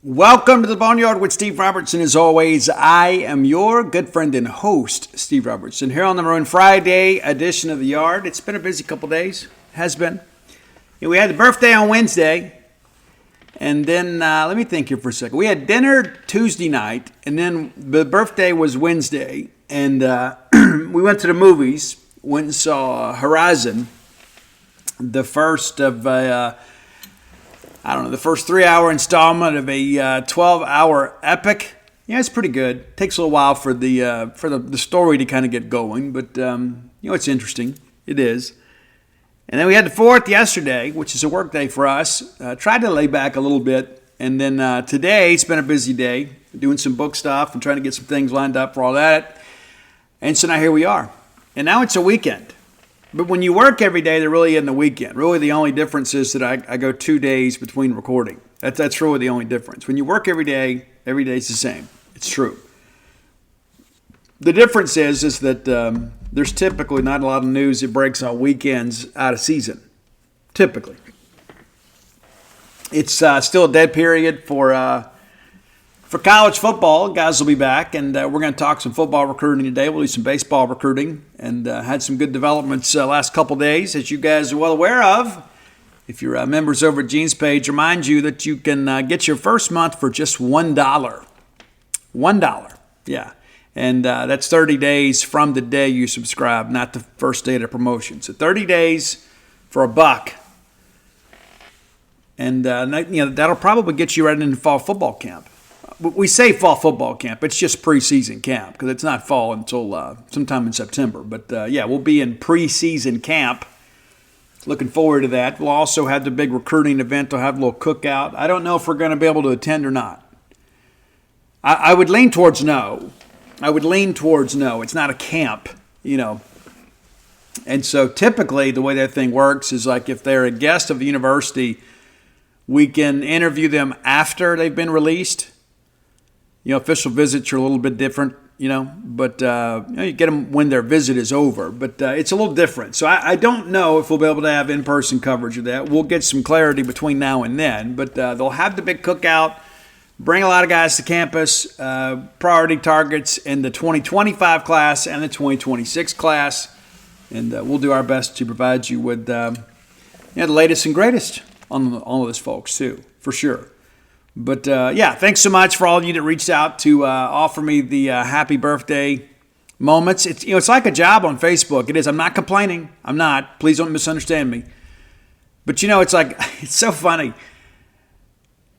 Welcome to the Boneyard with Steve Robertson. As always, I am your good friend and host, Steve Robertson, here on the Maroon Friday edition of the Yard. It's been a busy couple days. Has been. We had the birthday on Wednesday, and then, let me think here for a second. We had dinner Tuesday night, and then the birthday was Wednesday, and we went to the movies, went and saw Horizon, the first of the first 3-hour installment of a 12-hour epic. Yeah, it's pretty good. Takes a little while for the story to kind of get going, but it's interesting. It is. And then we had the 4th yesterday, which is a work day for us. Tried to lay back a little bit, and then today it's been a busy day, doing some book stuff and trying to get some things lined up for all that. And so now here we are. And now it's a weekend. But when you work every day, there really isn't a weekend. Really, the only difference is that I go 2 days between recording. That's really the only difference. When you work every day is the same. It's true. The difference is that there's typically not a lot of news that breaks on weekends out of season. Typically. It's still a dead period for college football. Guys will be back, and we're going to talk some football recruiting today. We'll do some baseball recruiting, and had some good developments last couple days, as you guys are well aware of. If you're members over at Gene's page, remind you that you can get your first month for just $1. $1, yeah. And that's 30 days from the day you subscribe, not the first day of the promotion. So 30 days for $1. And that'll probably get you right into fall football camp. We say fall football camp. It's just preseason camp because it's not fall until sometime in September. But, we'll be in preseason camp. Looking forward to that. We'll also have the big recruiting event. We'll have a little cookout. I don't know if we're going to be able to attend or not. I would lean towards no. It's not a camp, And so typically the way that thing works is like if they're a guest of the university, we can interview them after they've been released. Official visits are a little bit different, but you get them when their visit is over. But it's a little different. So I don't know if we'll be able to have in-person coverage of that. We'll get some clarity between now and then. But they'll have the big cookout, bring a lot of guys to campus, priority targets in the 2025 class and the 2026 class. And we'll do our best to provide you with the latest and greatest on all of those folks, too, for sure. But, thanks so much for all of you that reached out to offer me the happy birthday moments. It's like a job on Facebook. It is. I'm not complaining. I'm not. Please don't misunderstand me. But, it's so funny.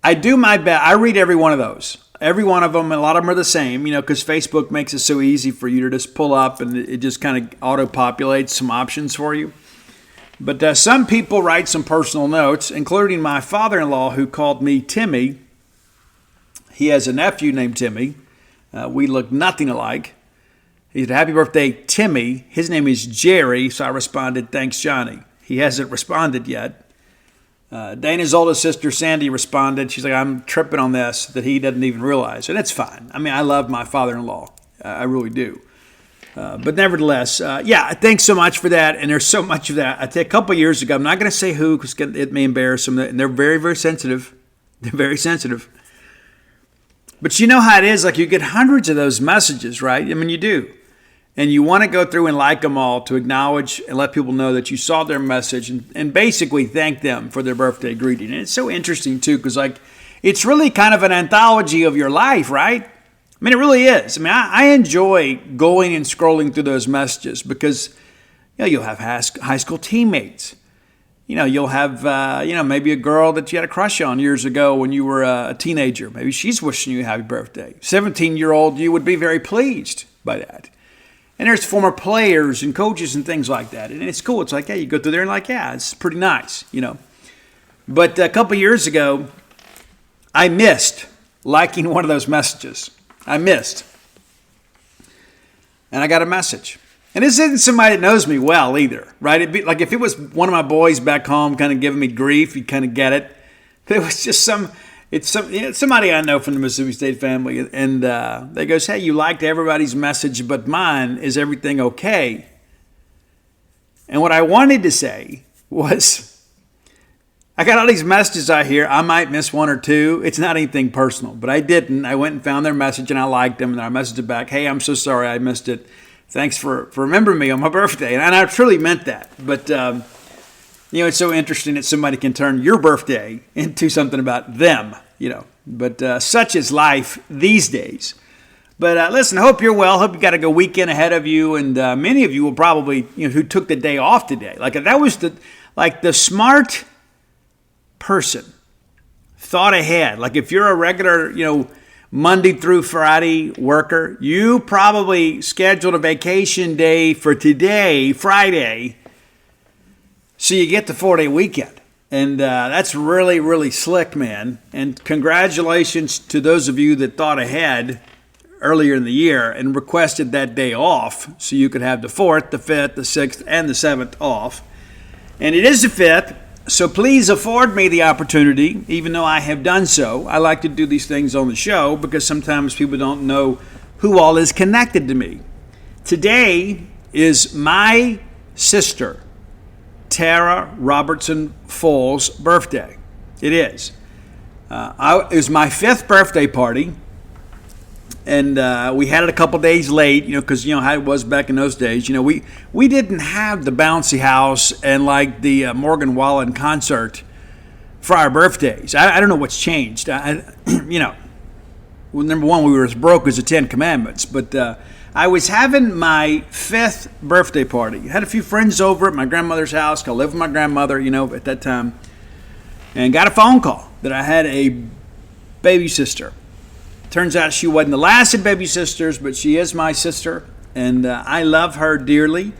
I do my best. I read every one of those. Every one of them, and a lot of them are the same, because Facebook makes it so easy for you to just pull up and it just kind of auto-populates some options for you. But some people write some personal notes, including my father-in-law who called me Timmy. He has a nephew named Timmy. We look nothing alike. He said, "Happy birthday, Timmy." His name is Jerry, so I responded, "Thanks, Johnny." He hasn't responded yet. Dana's oldest sister, Sandy, responded. She's like, "I'm tripping on this," that he doesn't even realize. And it's fine. I mean, I love my father-in-law. I really do. But nevertheless, thanks so much for that. And there's so much of that. I think a couple of years ago, I'm not going to say who because it may embarrass them. And they're very, very sensitive. They're very sensitive. But you know how it is. Like you get hundreds of those messages, right? I mean, you do. And you want to go through and like them all to acknowledge and let people know that you saw their message and basically thank them for their birthday greeting. And it's so interesting, too, because it's really kind of an anthology of your life, right? I mean, it really is. I mean, I enjoy going and scrolling through those messages because, you'll have high school teammates. You'll have, maybe a girl that you had a crush on years ago when you were a teenager. Maybe she's wishing you a happy birthday. 17-year-old, you would be very pleased by that. And there's former players and coaches and things like that. And it's cool. It's like, hey, you go through there and it's pretty nice, But a couple years ago, I missed liking one of those messages. I missed. And I got a message. And this isn't somebody that knows me well either, right? It'd be like if it was one of my boys back home kind of giving me grief, you'd kind of get it. But it was just somebody I know from the Mississippi State family. And they goes, "Hey, you liked everybody's message, but mine. Is everything okay?" And what I wanted to say was, I got all these messages I hear. I might miss one or two. It's not anything personal, but I didn't. I went and found their message and I liked them, and I messaged it back. Hey, I'm so sorry I missed it. Thanks for remembering me on my birthday. And I truly meant that. But, it's so interesting that somebody can turn your birthday into something about them, But such is life these days. But listen, I hope you're well. Hope you got a good weekend ahead of you. And many of you will probably, who took the day off today. Like that was the smart person thought ahead. Like if you're a regular, Monday through Friday worker, you probably scheduled a vacation day for today, Friday, so you get the 4-day weekend. And that's really, really slick, man. And congratulations to those of you that thought ahead earlier in the year and requested that day off so you could have the 4th, the 5th, the 6th, and the 7th off. And it is the 5th. So please afford me the opportunity, even though I have done so. I like to do these things on the show because sometimes people don't know who all is connected to me. Today is my sister, Tara Robertson Foles' birthday. It is. It was my 5th birthday party, and we had it a couple days late, because how it was back in those days. We didn't have the bouncy house and like the Morgan Wallen concert for our birthdays. I don't know what's changed. Well, number one, we were as broke as the 10 Commandments. But I was having my 5th birthday party. Had a few friends over at my grandmother's house. I lived with my grandmother, at that time, and got a phone call that I had a baby sister. Turns out she wasn't the last of baby sisters, but she is my sister, and I love her dearly,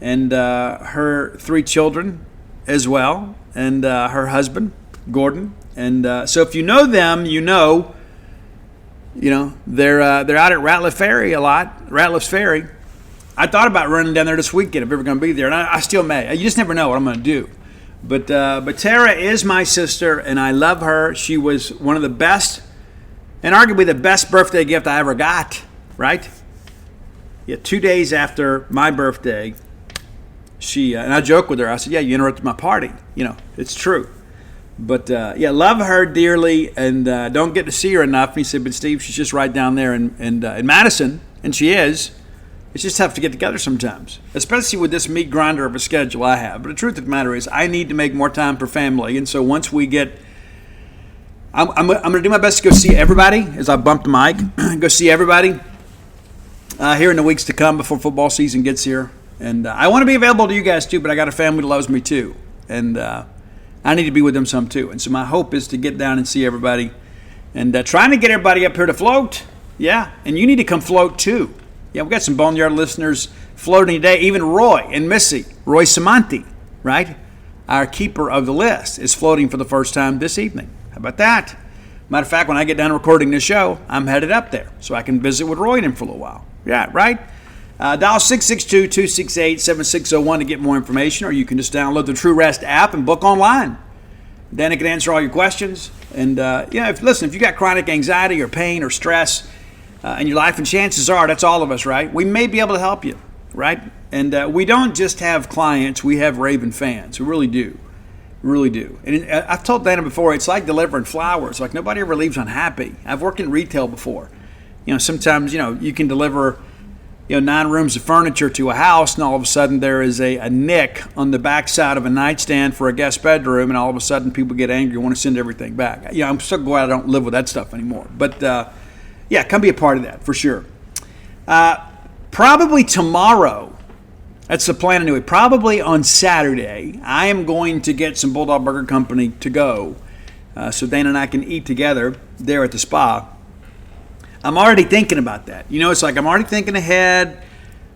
and her 3 children as well, and her husband, Gordon. And so if you know them, they're out at Ratliff Ferry a lot. Ratliff's Ferry. I thought about running down there this weekend if I'm ever going to be there, and I still may. You just never know what I'm going to do. But Tara is my sister, and I love her. She was one of the best, and arguably the best birthday gift I ever got, right? Yeah, 2 days after my birthday, and I joked with her. I said, yeah, you interrupted my party. It's true. But, love her dearly, and don't get to see her enough. And he said, but Steve, she's just right down there in Madison, and she is. It's just tough to get together sometimes, especially with this meat grinder of a schedule I have. But the truth of the matter is I need to make more time for family. And so once we get I'm going to do my best to go see everybody as I bump the mic. Go see everybody here in the weeks to come before football season gets here. And I want to be available to you guys too, but I got a family that loves me too. And I need to be with them some too. And so my hope is to get down and see everybody. And trying to get everybody up here to float. Yeah, and you need to come float too. Yeah, we've got some Boneyard listeners floating today. Even Roy and Missy, Roy Samanti, right? Our keeper of the list is floating for the first time this evening. How about that? Matter of fact, when I get done recording this show, I'm headed up there so I can visit with Roy and him for a little while. Yeah, right? Dial 662-268-7601 to get more information, or you can just download the True Rest app and book online. Then it can answer all your questions. And, if you got chronic anxiety or pain or stress in your life, and chances are that's all of us, right? We may be able to help you, right? And we don't just have clients, we have raving fans. We really do. Really do. And I've told Dana before, it's like delivering flowers. Like nobody ever leaves unhappy. I've worked in retail before. Sometimes, you can deliver, 9 rooms of furniture to a house, and all of a sudden there is a nick on the backside of a nightstand for a guest bedroom, and all of a sudden people get angry and want to send everything back. I'm so glad I don't live with that stuff anymore. But, come be a part of that for sure. Probably tomorrow. That's the plan anyway. Probably on Saturday, I am going to get some Bulldog Burger Company to go so Dana and I can eat together there at the spa. I'm already thinking about that. It's like I'm already thinking ahead.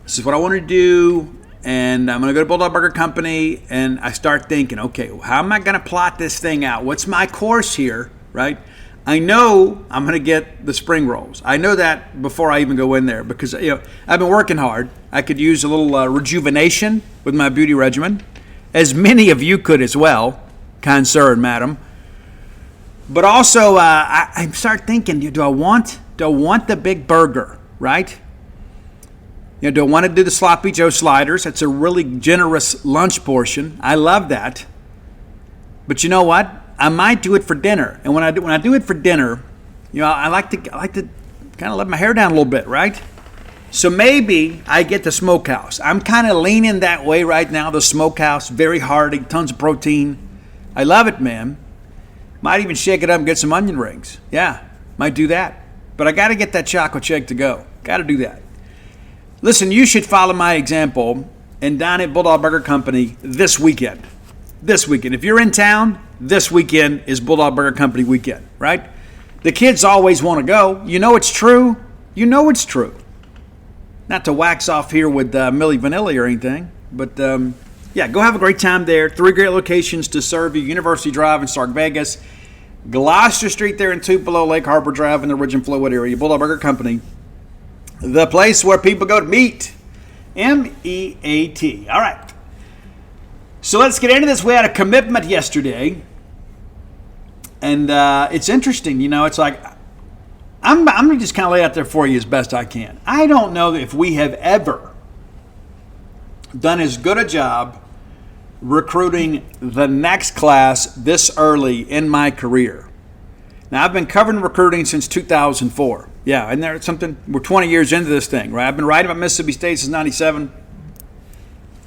This is what I want to do, and I'm going to go to Bulldog Burger Company, and I start thinking, okay, how am I going to plot this thing out? What's my course here, right? I know I'm going to get the spring rolls. I know that before I even go in there because, I've been working hard. I could use a little rejuvenation with my beauty regimen, as many of you could as well, kind sir and madam. But also, I start thinking, do I want the big burger, right? Do I want to do the Sloppy Joe sliders? That's a really generous lunch portion. I love that. But you know what? I might do it for dinner. And when I do it for dinner, I like to kind of let my hair down a little bit, right? So maybe I get the smokehouse. I'm kind of leaning that way right now. The smokehouse, very hearty, tons of protein. I love it, man. Might even shake it up and get some onion rings. Yeah, might do that. But I got to get that chocolate shake to go. Got to do that. Listen, you should follow my example and dine at Bulldog Burger Company this weekend. This weekend. If you're in town, this weekend is Bulldog Burger Company weekend, right? The kids always want to go. You know it's true. You know it's true. Not to wax off here with Milli Vanilli or anything, but yeah, go have a great time there. 3 great locations to serve you. University Drive in Stark Vegas, Gloucester Street there in Tupelo, Lake Harbor Drive in the Ridge and Flowood area. Bulldog Burger Company, the place where people go to meet. M-E-A-T. All right. So let's get into this. We had a commitment yesterday, and it's interesting. It's like I'm going to just kind of lay it out there for you as best I can. I don't know if we have ever done as good a job recruiting the next class this early in my career. Now, I've been covering recruiting since 2004. Yeah, and there's something, we're 20 years into this thing, right? I've been writing about Mississippi State since 97,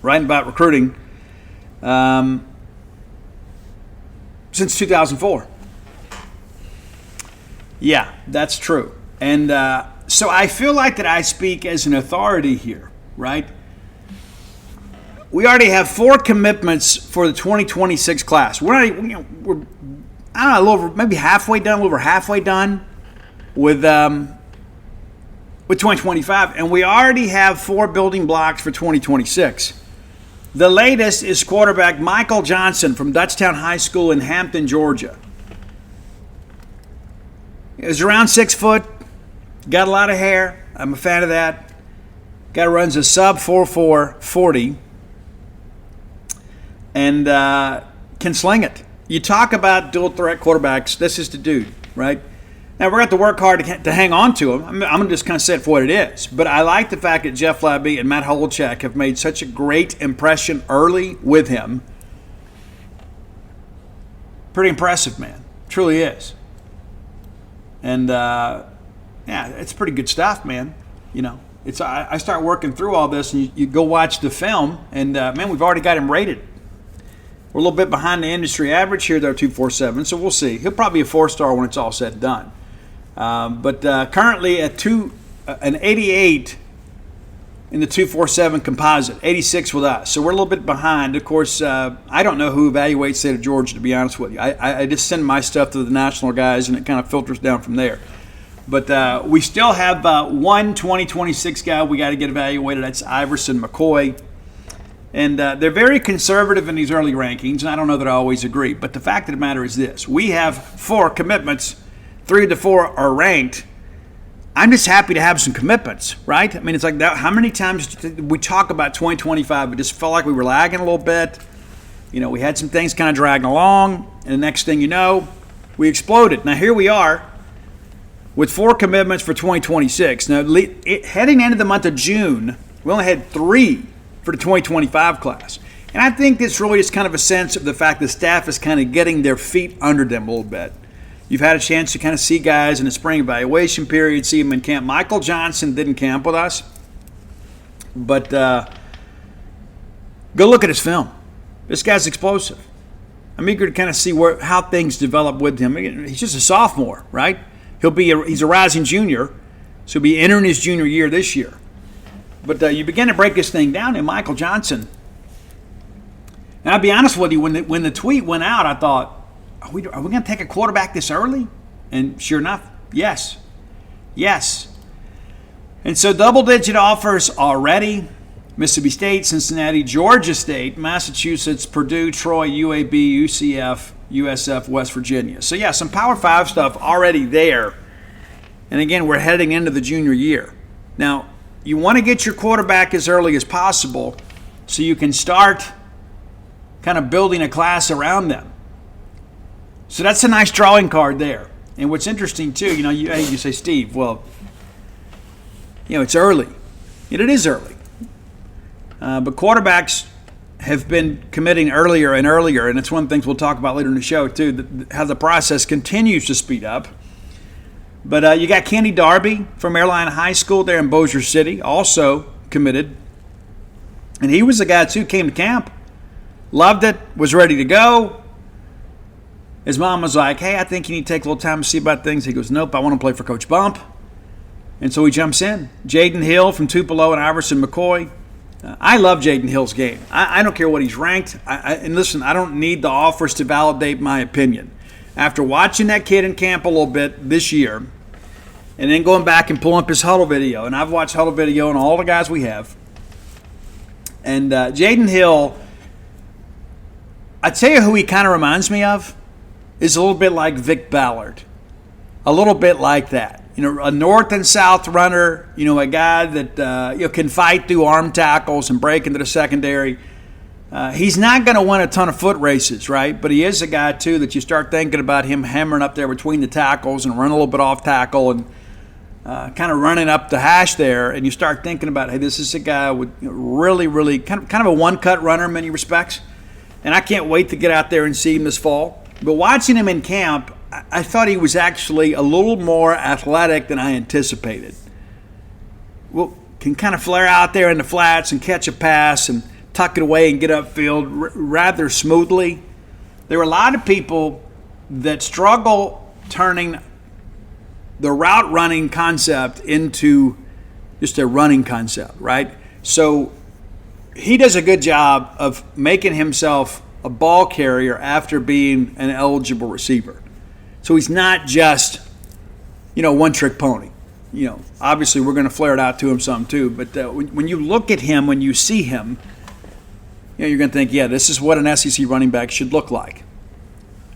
writing about recruiting since 2004. Yeah, that's true. And so I feel like that I speak as an authority here, right? We already have 4 commitments for the 2026 class. We're I don't know, a little over, maybe halfway done, a little over halfway done with 2025, and we already have 4 building blocks for 2026. The latest is quarterback Michael Johnson from Dutchtown High School in Hampton, Georgia. He's around 6 foot, got a lot of hair. I'm a fan of that. Guy runs a sub 4.4 40. And can sling it. You talk about dual threat quarterbacks. This is the dude, right? Now, we're going to have to work hard to hang on to him. I'm going to just kind of say it for what it is. But I like the fact that Jeff Lebby and Matt Holchek have made such a great impression early with him. Pretty impressive, man. Truly is. And, yeah, it's pretty good stuff, man. I start working through all this, and you go watch the film, and, man, we've already got him rated. We're a little bit behind the industry average here, though, 247, so we'll see. He'll probably be a 4-star when it's all said and done. But currently at an 88 in the 247 composite, 86 with us. So we're a little bit behind. Of course, I don't know who evaluates State of Georgia, to be honest with you. I just send my stuff to the national guys, and it kind of filters down from there. But we still have one 2026 guy we got to get evaluated. That's Iverson McCoy. And they're very conservative in these early rankings, and I don't know that I always agree. But the fact of the matter is this. We have 4 commitments. 3 of the 4 are ranked. I'm just happy to have some commitments, right? I mean, it's like that. How many times did we talk about 2025? It just felt like we were lagging a little bit. We had some things kind of dragging along, and the next thing you know, we exploded. Now, here we are with 4 commitments for 2026. Now, heading into the month of June, we only had 3 for the 2025 class. And I think this really is kind of a sense of the fact the staff is kind of getting their feet under them a little bit. You've had a chance to kind of see guys in the spring evaluation period, see them in camp. Michael Johnson didn't camp with us, but go look at his film. This guy's explosive. I'm eager to kind of see how things develop with him. He's just a sophomore, right? He's a rising junior, so he'll be entering his junior year this year. But you begin to break this thing down, and Michael Johnson. And I'll be honest with you, when the tweet went out, I thought, are we going to take a quarterback this early? And sure enough, yes. Yes. And so double-digit offers already. Mississippi State, Cincinnati, Georgia State, Massachusetts, Purdue, Troy, UAB, UCF, USF, West Virginia. So, yeah, some Power 5 stuff already there. And, again, we're heading into the junior year. Now, you want to get your quarterback as early as possible so you can start kind of building a class around them. So that's a nice drawing card there. And what's interesting, too, you say, Steve, well, it's early. And it is early. But quarterbacks have been committing earlier and earlier, and it's one of the things we'll talk about later in the show too, how the process continues to speed up. But you got Kenny Darby from Airline High School there in Bossier City, also committed. And he was the guy too, came to camp, loved it, was ready to go. His mom was like, hey, I think you need to take a little time to see about things. He goes, nope, I want to play for Coach Bump. And so he jumps in. Jaden Hill from Tupelo and Iverson McCoy. I love Jaden Hill's game. I don't care what he's ranked. And listen, I don't need the offers to validate my opinion. After watching that kid in camp a little bit this year, and then going back and pulling up his huddle video, and I've watched huddle video on all the guys we have, and Jaden Hill, I tell you who he kind of reminds me of, is a little bit like Vic Ballard. A little bit like that. You know, a north and south runner, you know, a guy that can fight through arm tackles and break into the secondary. He's not going to win a ton of foot races, right? But he is a guy, too, that you start thinking about him hammering up there between the tackles and running a little bit off tackle and kind of running up the hash there. And you start thinking about, hey, this is a guy with really, really kind of a one-cut runner in many respects. And I can't wait to get out there and see him this fall. But watching him in camp, I thought he was actually a little more athletic than I anticipated. Well, can kind of flare out there in the flats and catch a pass and tuck it away and get upfield rather smoothly. There are a lot of people that struggle turning the route running concept into just a running concept, right? So he does a good job of making himself a ball carrier after being an eligible receiver. So he's not just, one-trick pony. Obviously we're going to flare it out to him some too, but when you look at him, when you see him, you're going to think, yeah, this is what an SEC running back should look like.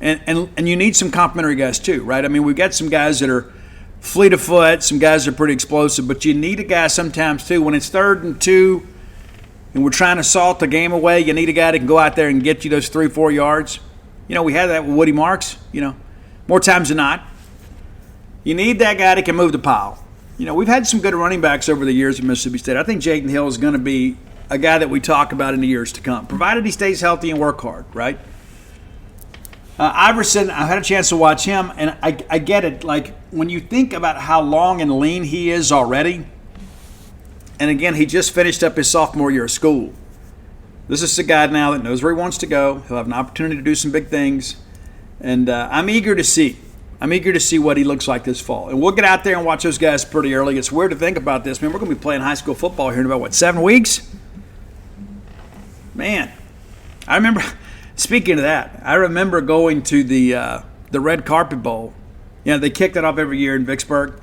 And you need some complementary guys too, right? I mean, we've got some guys that are fleet of foot, some guys that are pretty explosive, but you need a guy sometimes too. When it's 3rd and 2 and we're trying to salt the game away, you need a guy that can go out there and get you those 3-4 yards. We had that with Woody Marks, more times than not. You need that guy that can move the pile. We've had some good running backs over the years at Mississippi State. I think Jaden Hill is going to be a guy that we talk about in the years to come, provided he stays healthy and work hard, right? Iverson, I had a chance to watch him, and I get it. Like, when you think about how long and lean he is already, and again, he just finished up his sophomore year of school. This is a guy now that knows where he wants to go. He'll have an opportunity to do some big things, and I'm eager to see. I'm eager to see what he looks like this fall. And we'll get out there and watch those guys pretty early. It's weird to think about this. Man, we're going to be playing high school football here in about, 7 weeks? Man, I remember, speaking of that, I remember going to the Red Carpet Bowl. They kick that off every year in Vicksburg.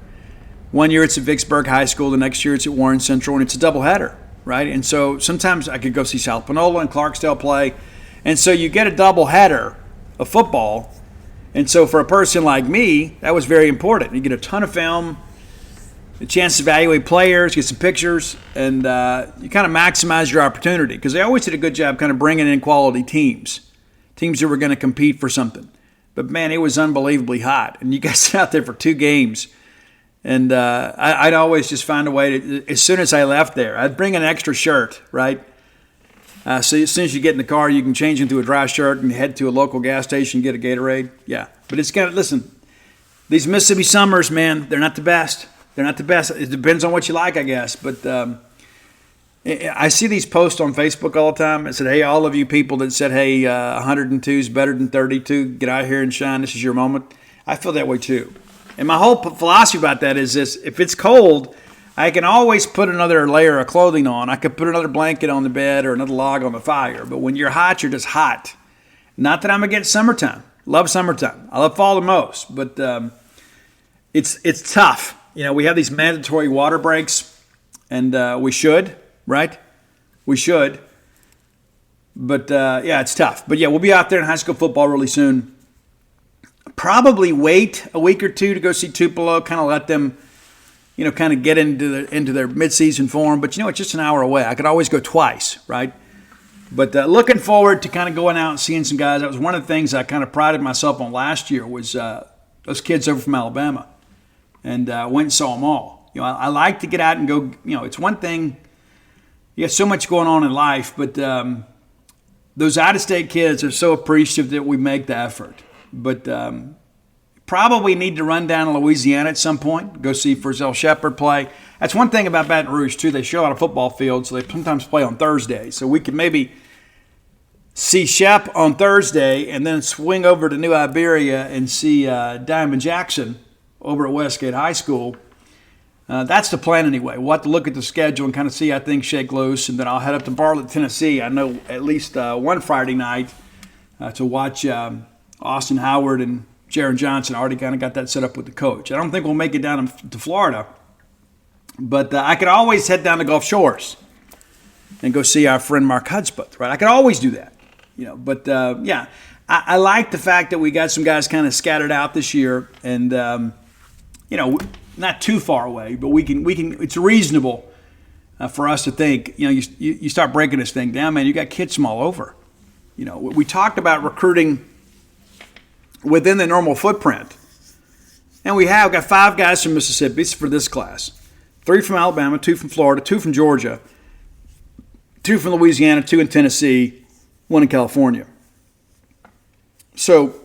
One year it's at Vicksburg High School, the next year it's at Warren Central, and it's a doubleheader, right? And so sometimes I could go see South Panola and Clarksdale play. And so you get a doubleheader of football. And so for a person like me, that was very important. You get a ton of film, a chance to evaluate players, get some pictures, and you kind of maximize your opportunity because they always did a good job kind of bringing in quality teams that were going to compete for something. But, man, it was unbelievably hot. And you guys sit out there for 2 games. And I'd always just find a way to, as soon as I left there, I'd bring an extra shirt, right? So as soon as you get in the car, you can change into a dry shirt and head to a local gas station and get a Gatorade. Yeah. But it's got to, listen, these Mississippi summers, man, they're not the best. They're not the best. It depends on what you like, I guess. But I see these posts on Facebook all the time. It said, hey, all of you people that said, hey, 102 is better than 32, get out here and shine. This is your moment. I feel that way too. And my whole philosophy about that is this: if it's cold, I can always put another layer of clothing on. I could put another blanket on the bed or another log on the fire. But when you're hot, you're just hot. Not that I'm against summertime. Love summertime. I love fall the most. But it's tough. We have these mandatory water breaks, and we should, right? We should. But, it's tough. But, we'll be out there in high school football really soon. Probably wait a week or two to go see Tupelo, kind of let them, kind of get into their midseason form. But, it's just an hour away. I could always go twice, right? But looking forward to kind of going out and seeing some guys. That was one of the things I kind of prided myself on last year was those kids over from Alabama. And went and saw them all. I like to get out and go. It's one thing. You got so much going on in life, but those out-of-state kids are so appreciative that we make the effort. But probably need to run down to Louisiana at some point, go see Frizzell Shepherd play. That's one thing about Baton Rouge, too. They show a lot of football fields, so they sometimes play on Thursdays. So we could maybe see Shep on Thursday and then swing over to New Iberia and see Diamond Jackson over at Westgate High School. That's the plan anyway. We'll have to look at the schedule and kind of see how things shake loose, and then I'll head up to Bartlett, Tennessee. I know at least one Friday night to watch Austin Howard and Jaron Johnson. I already kind of got that set up with the coach. I don't think we'll make it down to Florida, but I could always head down to Gulf Shores and go see our friend Mark Hudspeth, right? I could always do that, But yeah, I like the fact that we got some guys kind of scattered out this year, and not too far away, but we can. It's reasonable for us to think. You start breaking this thing down, man. You got kids from all over. We talked about recruiting within the normal footprint, and we have got 5 guys from Mississippi for this class, 3 from Alabama, 2 from Florida, 2 from Georgia, 2 from Louisiana, 2 in Tennessee, 1 in California. So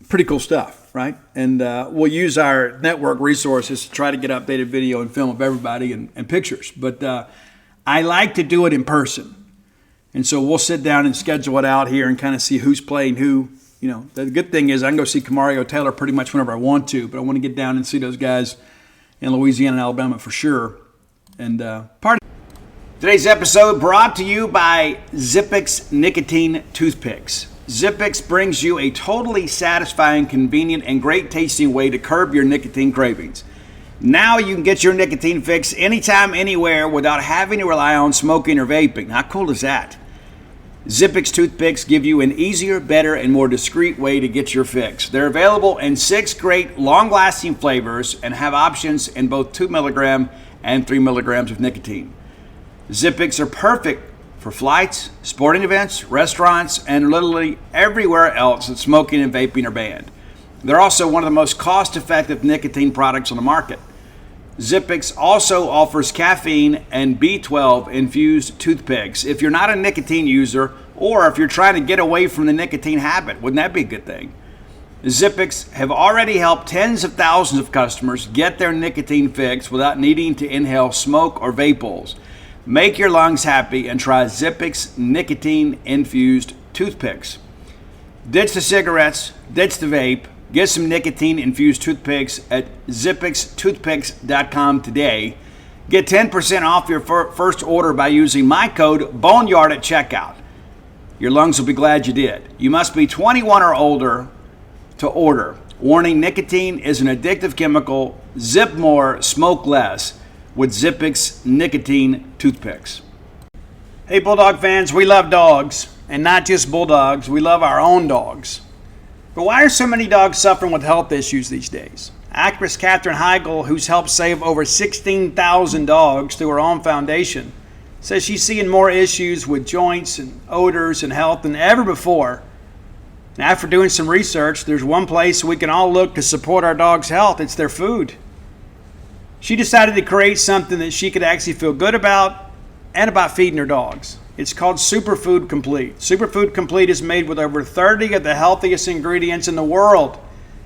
pretty cool stuff, right? And we'll use our network resources to try to get updated video and film of everybody and pictures. But I like to do it in person. And so we'll sit down and schedule it out here and kind of see who's playing who. The good thing is I can go see Camario Taylor pretty much whenever I want to, but I want to get down and see those guys in Louisiana and Alabama for sure. And Today's episode brought to you by Zippix Nicotine Toothpicks. Zippix brings you a totally satisfying, convenient, and great tasting way to curb your nicotine cravings. Now you can get your nicotine fix anytime, anywhere without having to rely on smoking or vaping. How cool is that? Zippix toothpicks give you an easier, better, and more discreet way to get your fix. They're available in 6 great, long-lasting flavors and have options in both 2 milligram and 3 milligrams of nicotine. Zippix are perfect for flights, sporting events, restaurants, and literally everywhere else that smoking and vaping are banned. They're also one of the most cost-effective nicotine products on the market. Zippix also offers caffeine and B12 infused toothpicks. If you're not a nicotine user, or if you're trying to get away from the nicotine habit, wouldn't that be a good thing? Zippix have already helped tens of thousands of customers get their nicotine fix without needing to inhale smoke or vape bowls. Make your lungs happy and try Zippix nicotine infused toothpicks. Ditch the cigarettes, ditch the vape. Get some nicotine-infused toothpicks at zippixtoothpicks.com today. Get 10% off your first order by using my code BONEYARD at checkout. Your lungs will be glad you did. You must be 21 or older to order. Warning, nicotine is an addictive chemical. Zip more, smoke less with Zippix nicotine toothpicks. Hey, Bulldog fans, we love dogs. And not just Bulldogs, we love our own dogs. But why are so many dogs suffering with health issues these days? Actress Katherine Heigl, who's helped save over 16,000 dogs through her own foundation, says she's seeing more issues with joints and odors and health than ever before. And after doing some research, there's one place we can all look to support our dogs' health. It's their food. She decided to create something that she could actually feel good about and about feeding her dogs. It's called Superfood Complete. Superfood Complete is made with over 30 of the healthiest ingredients in the world,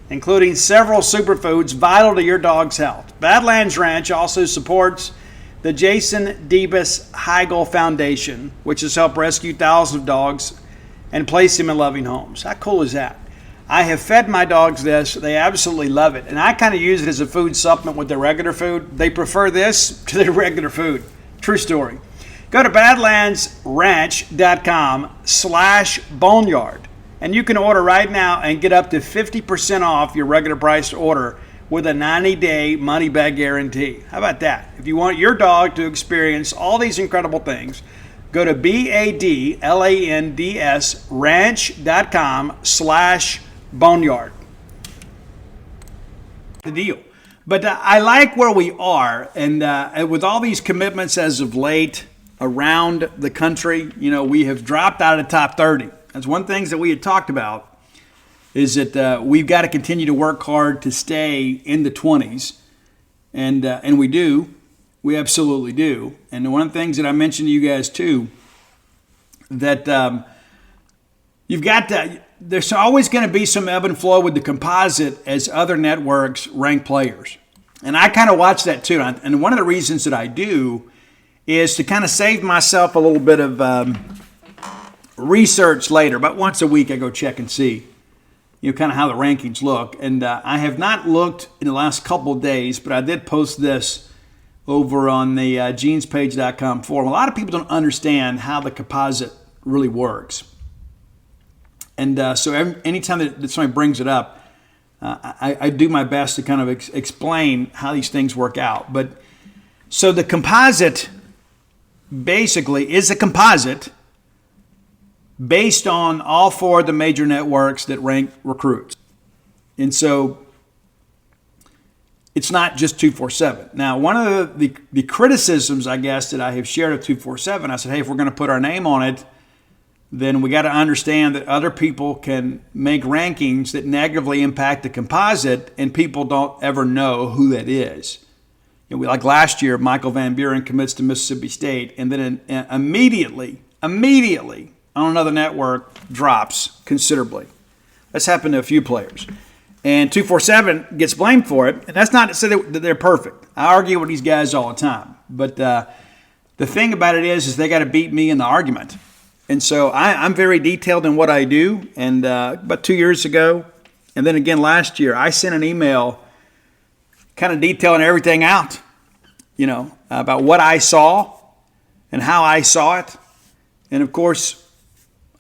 including several superfoods vital to your dog's health. Badlands Ranch also supports the Jason Debus Heigl Foundation, which has helped rescue thousands of dogs and place them in loving homes. How cool is that? I have fed my dogs this. They absolutely love it. And I kind of use it as a food supplement with their regular food. They prefer this to their regular food. True story. Go to badlandsranch.com/boneyard, and you can order right now and get up to 50% off your regular priced order with a 90-day money-back guarantee. How about that? If you want your dog to experience all these incredible things, go to badlandsranch.com/boneyard. The deal. But I like where we are, and with all these commitments as of late around the country, we have dropped out of the top 30. That's one thing that we had talked about, is that we've got to continue to work hard to stay in the 20s, and we do. We absolutely do. And one of the things that I mentioned to you guys too that you've got to, there's always going to be some ebb and flow with the composite as other networks rank players. And I kind of watch that too. And one of the reasons that I do is to kind of save myself a little bit of research later. About once a week I go check and see, kind of how the rankings look. And I have not looked in the last couple of days, but I did post this over on the genespage.com forum. A lot of people don't understand how the composite really works. And so anytime that somebody brings it up, I do my best to kind of explain how these things work out. But so the composite basically is a composite based on all four of the major networks that rank recruits. And so it's not just 247. Now, one of the criticisms, I guess, that I have shared of 247, I said, hey, if we're going to put our name on it, then we got to understand that other people can make rankings that negatively impact the composite, and people don't ever know who that is. Like last year, Michael Van Buren commits to Mississippi State, and then immediately on another network drops considerably. That's happened to a few players. And 247 gets blamed for it, and that's not to say that they're perfect. I argue with these guys all the time. But the thing about it is they got to beat me in the argument. And so I'm very detailed in what I do. And about 2 years ago, and then again last year, I sent an email kind of detailing everything out, about what I saw and how I saw it. And of course,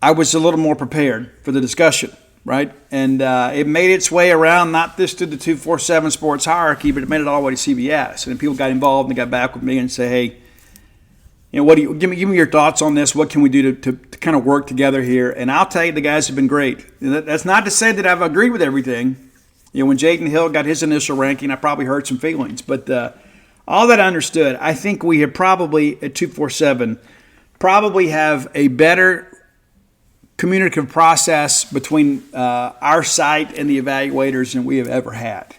I was a little more prepared for the discussion, right? And it made its way around, not just to the 247 sports hierarchy, but it made it all the way to CBS. And people got involved and got back with me and say, hey, what do you give me your thoughts on this? What can we do to kind of work together here? And I'll tell you, the guys have been great. That's not to say that I've agreed with everything. When Jaden Hill got his initial ranking, I probably hurt some feelings. But all that I understood, I think we have probably, at 247, probably have a better communicative process between our site and the evaluators than we have ever had.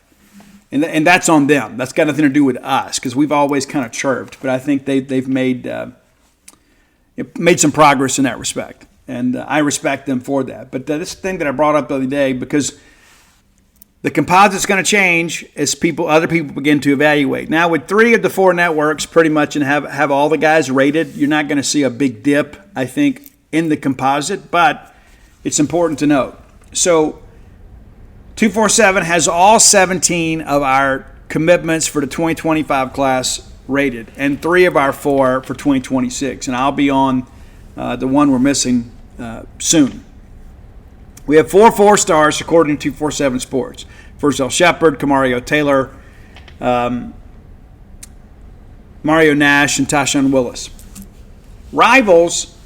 And that's on them. That's got nothing to do with us, because we've always kind of chirped. But I think they've made some progress in that respect. And I respect them for that. But this thing that I brought up the other day, because the composite's going to change as other people begin to evaluate. Now, with 3 of the 4 networks pretty much and have all the guys rated, you're not going to see a big dip, I think, in the composite. But it's important to note. So 247 has all 17 of our commitments for the 2025 class rated, and 3 of our 4 for 2026. And I'll be on the one we're missing soon. We have 4 4-stars according to 247 Sports. Firzel Shepard, Kamario Taylor, Mario Nash, and Tashawn Willis. Rivals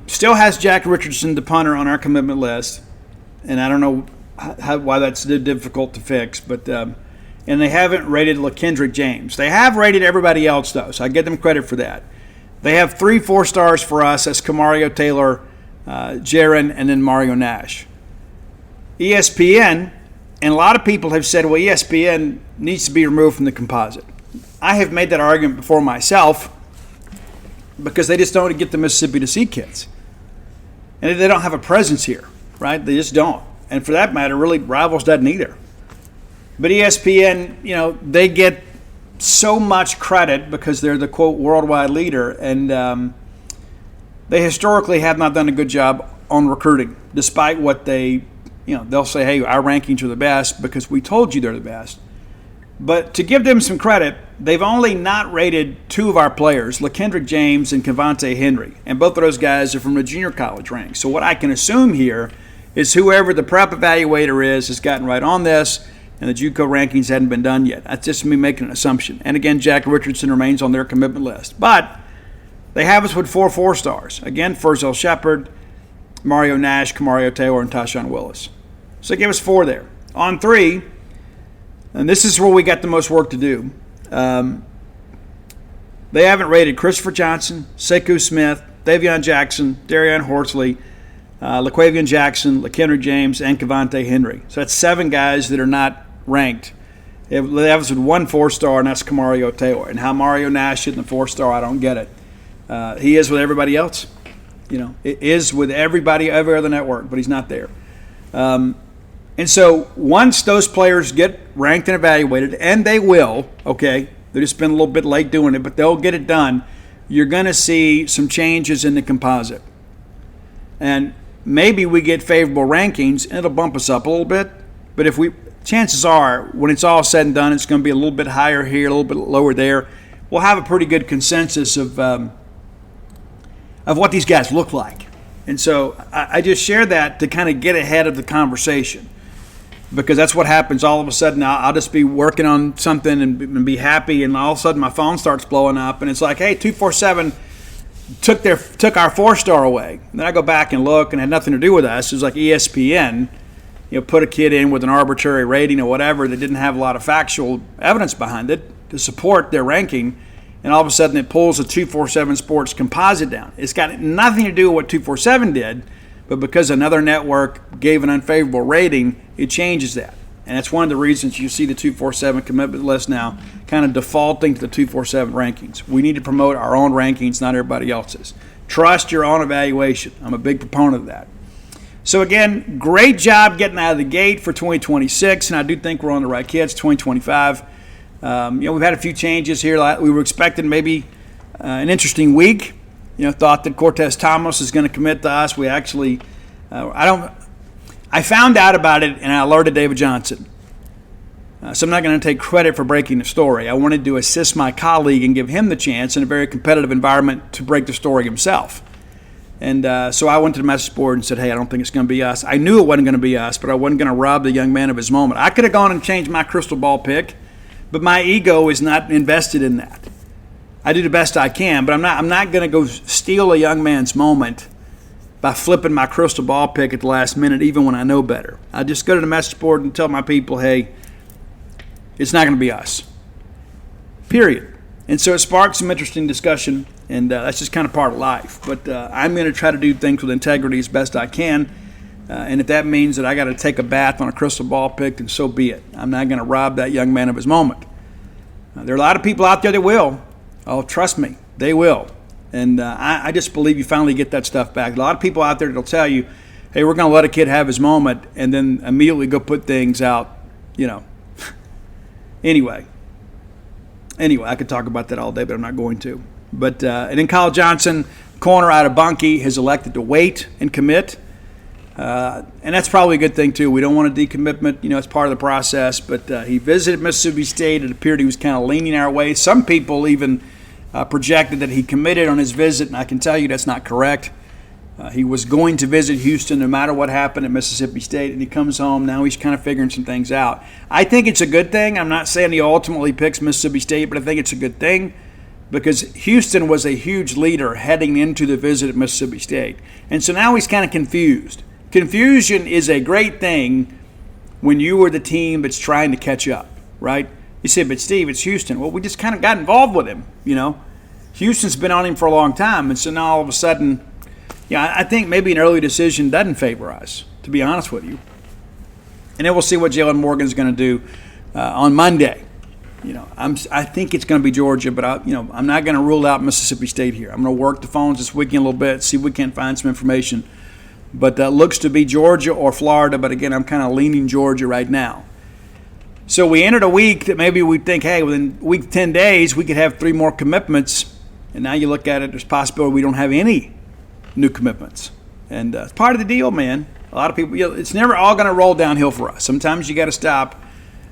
still has Jack Richardson, the punter, on our commitment list. And I don't know why that's difficult to fix, but and they haven't rated LaKendrick James. They have rated everybody else, though, so I give them credit for that. They have 3 4-stars for us. That's Kamario Taylor, Jaron, and then Mario Nash. ESPN, and a lot of people have said, well, ESPN needs to be removed from the composite. I have made that argument before myself, because they just don't get the Mississippi to see kids. And they don't have a presence here, right? They just don't. And for that matter, really, Rivals doesn't either. But ESPN, they get so much credit because they're the, quote, worldwide leader. And they historically have not done a good job on recruiting, despite what they'll say, hey, our rankings are the best because we told you they're the best. But to give them some credit, they've only not rated 2 of our players, LaKendrick James and Cavante Henry. And both of those guys are from the junior college ranks. So what I can assume here is whoever the prep evaluator is has gotten right on this, and the JUCO rankings hadn't been done yet. That's just me making an assumption. And again, Jack Richardson remains on their commitment list. But they have us with 4 4-stars. Again, Firzel Shepard, Mario Nash, Kamario Taylor, and Tashawn Willis. So they give us 4 there. On 3, and this is where we got the most work to do, they haven't rated Christopher Johnson, Sekou Smith, Davion Jackson, Darian Horsley, LaQuavian Jackson, LaKendrick James, and Cavante Henry. So that's 7 guys that are not ranked. They have us with 1 4-star, and that's Kamario Taylor. And how Mario Nash hit in the 4-star, I don't get it. He is with everybody else. It is with everybody, every other network, but he's not there. And so once those players get ranked and evaluated, and they will, okay, they've just been a little bit late doing it, but they'll get it done, you're going to see some changes in the composite. And maybe we get favorable rankings, and it'll bump us up a little bit. But chances are, when it's all said and done, it's going to be a little bit higher here, a little bit lower there. We'll have a pretty good consensus of what these guys look like. And so I just share that to kind of get ahead of the conversation, because that's what happens. All of a sudden, I'll just be working on something and be happy, and all of a sudden my phone starts blowing up, and it's like, hey, 247 took our 4-star away. And then I go back and look, and it had nothing to do with us. It was like ESPN, put a kid in with an arbitrary rating or whatever that didn't have a lot of factual evidence behind it to support their ranking. And all of a sudden it pulls a 247 Sports composite down. It's got nothing to do with what 247 did, but because another network gave an unfavorable rating, it changes that. And that's one of the reasons you see the 247 commitment list now kind of defaulting to the 247 rankings. We need to promote our own rankings, not everybody else's. Trust your own evaluation. I'm a big proponent of that. So again, great job getting out of the gate for 2026, and I do think we're on the right kids. 2025. We've had a few changes here. We were expecting maybe an interesting week. Thought that Cortez Thomas is going to commit to us. We actually, I found out about it and I alerted David Johnson. So I'm not going to take credit for breaking the story. I wanted to assist my colleague and give him the chance in a very competitive environment to break the story himself. And so I went to the message board and said, hey, I don't think it's going to be us. I knew it wasn't going to be us, but I wasn't going to rob the young man of his moment. I could have gone and changed my crystal ball pick, but my ego is not invested in that. I do the best I can, but I'm not going to go steal a young man's moment by flipping my crystal ball pick at the last minute, even when I know better. I just go to the message board and tell my people, hey, it's not going to be us. Period. And so it sparked some interesting discussion, and that's just kind of part of life. But I'm going to try to do things with integrity as best I can. And if that means that I got to take a bath on a crystal ball pick, then so be it. I'm not going to rob that young man of his moment. There are a lot of people out there that will. Oh, trust me, they will. And I just believe you finally get that stuff back. A lot of people out there that'll tell you, hey, we're going to let a kid have his moment, and then immediately go put things out, Anyway, I could talk about that all day, but I'm not going to. But and then Kyle Johnson, corner out of Bunkie, has elected to wait and commit. And that's probably a good thing, too. We don't want a decommitment. It's part of the process. But he visited Mississippi State. It appeared he was kind of leaning our way. Some people even projected that he committed on his visit, and I can tell you that's not correct. He was going to visit Houston no matter what happened at Mississippi State, and he comes home. Now he's kind of figuring some things out. I think it's a good thing. I'm not saying he ultimately picks Mississippi State, but I think it's a good thing because Houston was a huge leader heading into the visit at Mississippi State. And so now he's kind of confused. Confusion is a great thing when you are the team that's trying to catch up, right? You say, but Steve, it's Houston. Well, we just kind of got involved with him, Houston's been on him for a long time, and so now all of a sudden, I think maybe an early decision doesn't favor us, to be honest with you. And then we'll see what Jalen Morgan's going to do on Monday. I think it's going to be Georgia, but I'm not going to rule out Mississippi State here. I'm going to work the phones this weekend a little bit, see if we can find some information. But that looks to be Georgia or Florida, but again, I'm kind of leaning Georgia right now. So we entered a week that maybe we think, hey, within week 10 days, we could have 3 more commitments. And now you look at it, there's a possibility we don't have any new commitments. And it's part of the deal, man. A lot of people, it's never all going to roll downhill for us. Sometimes you got to stop,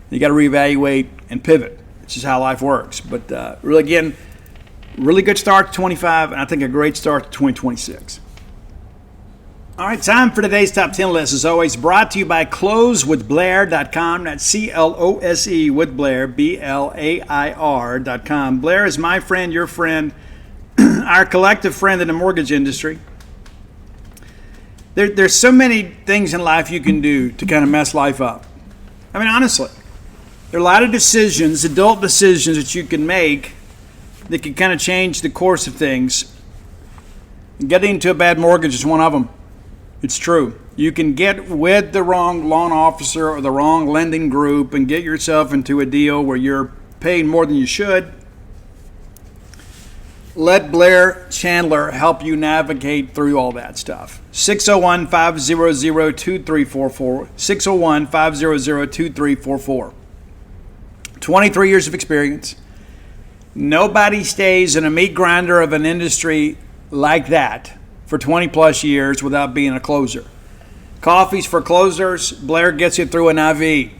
you got to reevaluate and pivot. It's just how life works. But really, again, really good start to 25, and I think a great start to 2026. All right, time for today's top 10 list. As always, brought to you by closewithblair.com. That's CLOSE with Blair, BLAIR.com. Blair is my friend, your friend, our collective friend in the mortgage industry. There's so many things in life you can do to kind of mess life up. I mean, honestly, there are a lot of decisions, adult decisions that you can make that can kind of change the course of things. Getting into a bad mortgage is one of them. It's true. You can get with the wrong loan officer or the wrong lending group and get yourself into a deal where you're paying more than you should. Let Blair Chandler help you navigate through all that stuff. 601-500-2344. 601-500-2344. 23 years of experience. Nobody stays in a meat grinder of an industry like that for 20 plus years without being a closer. Coffees for closers. Blair gets you through an IV.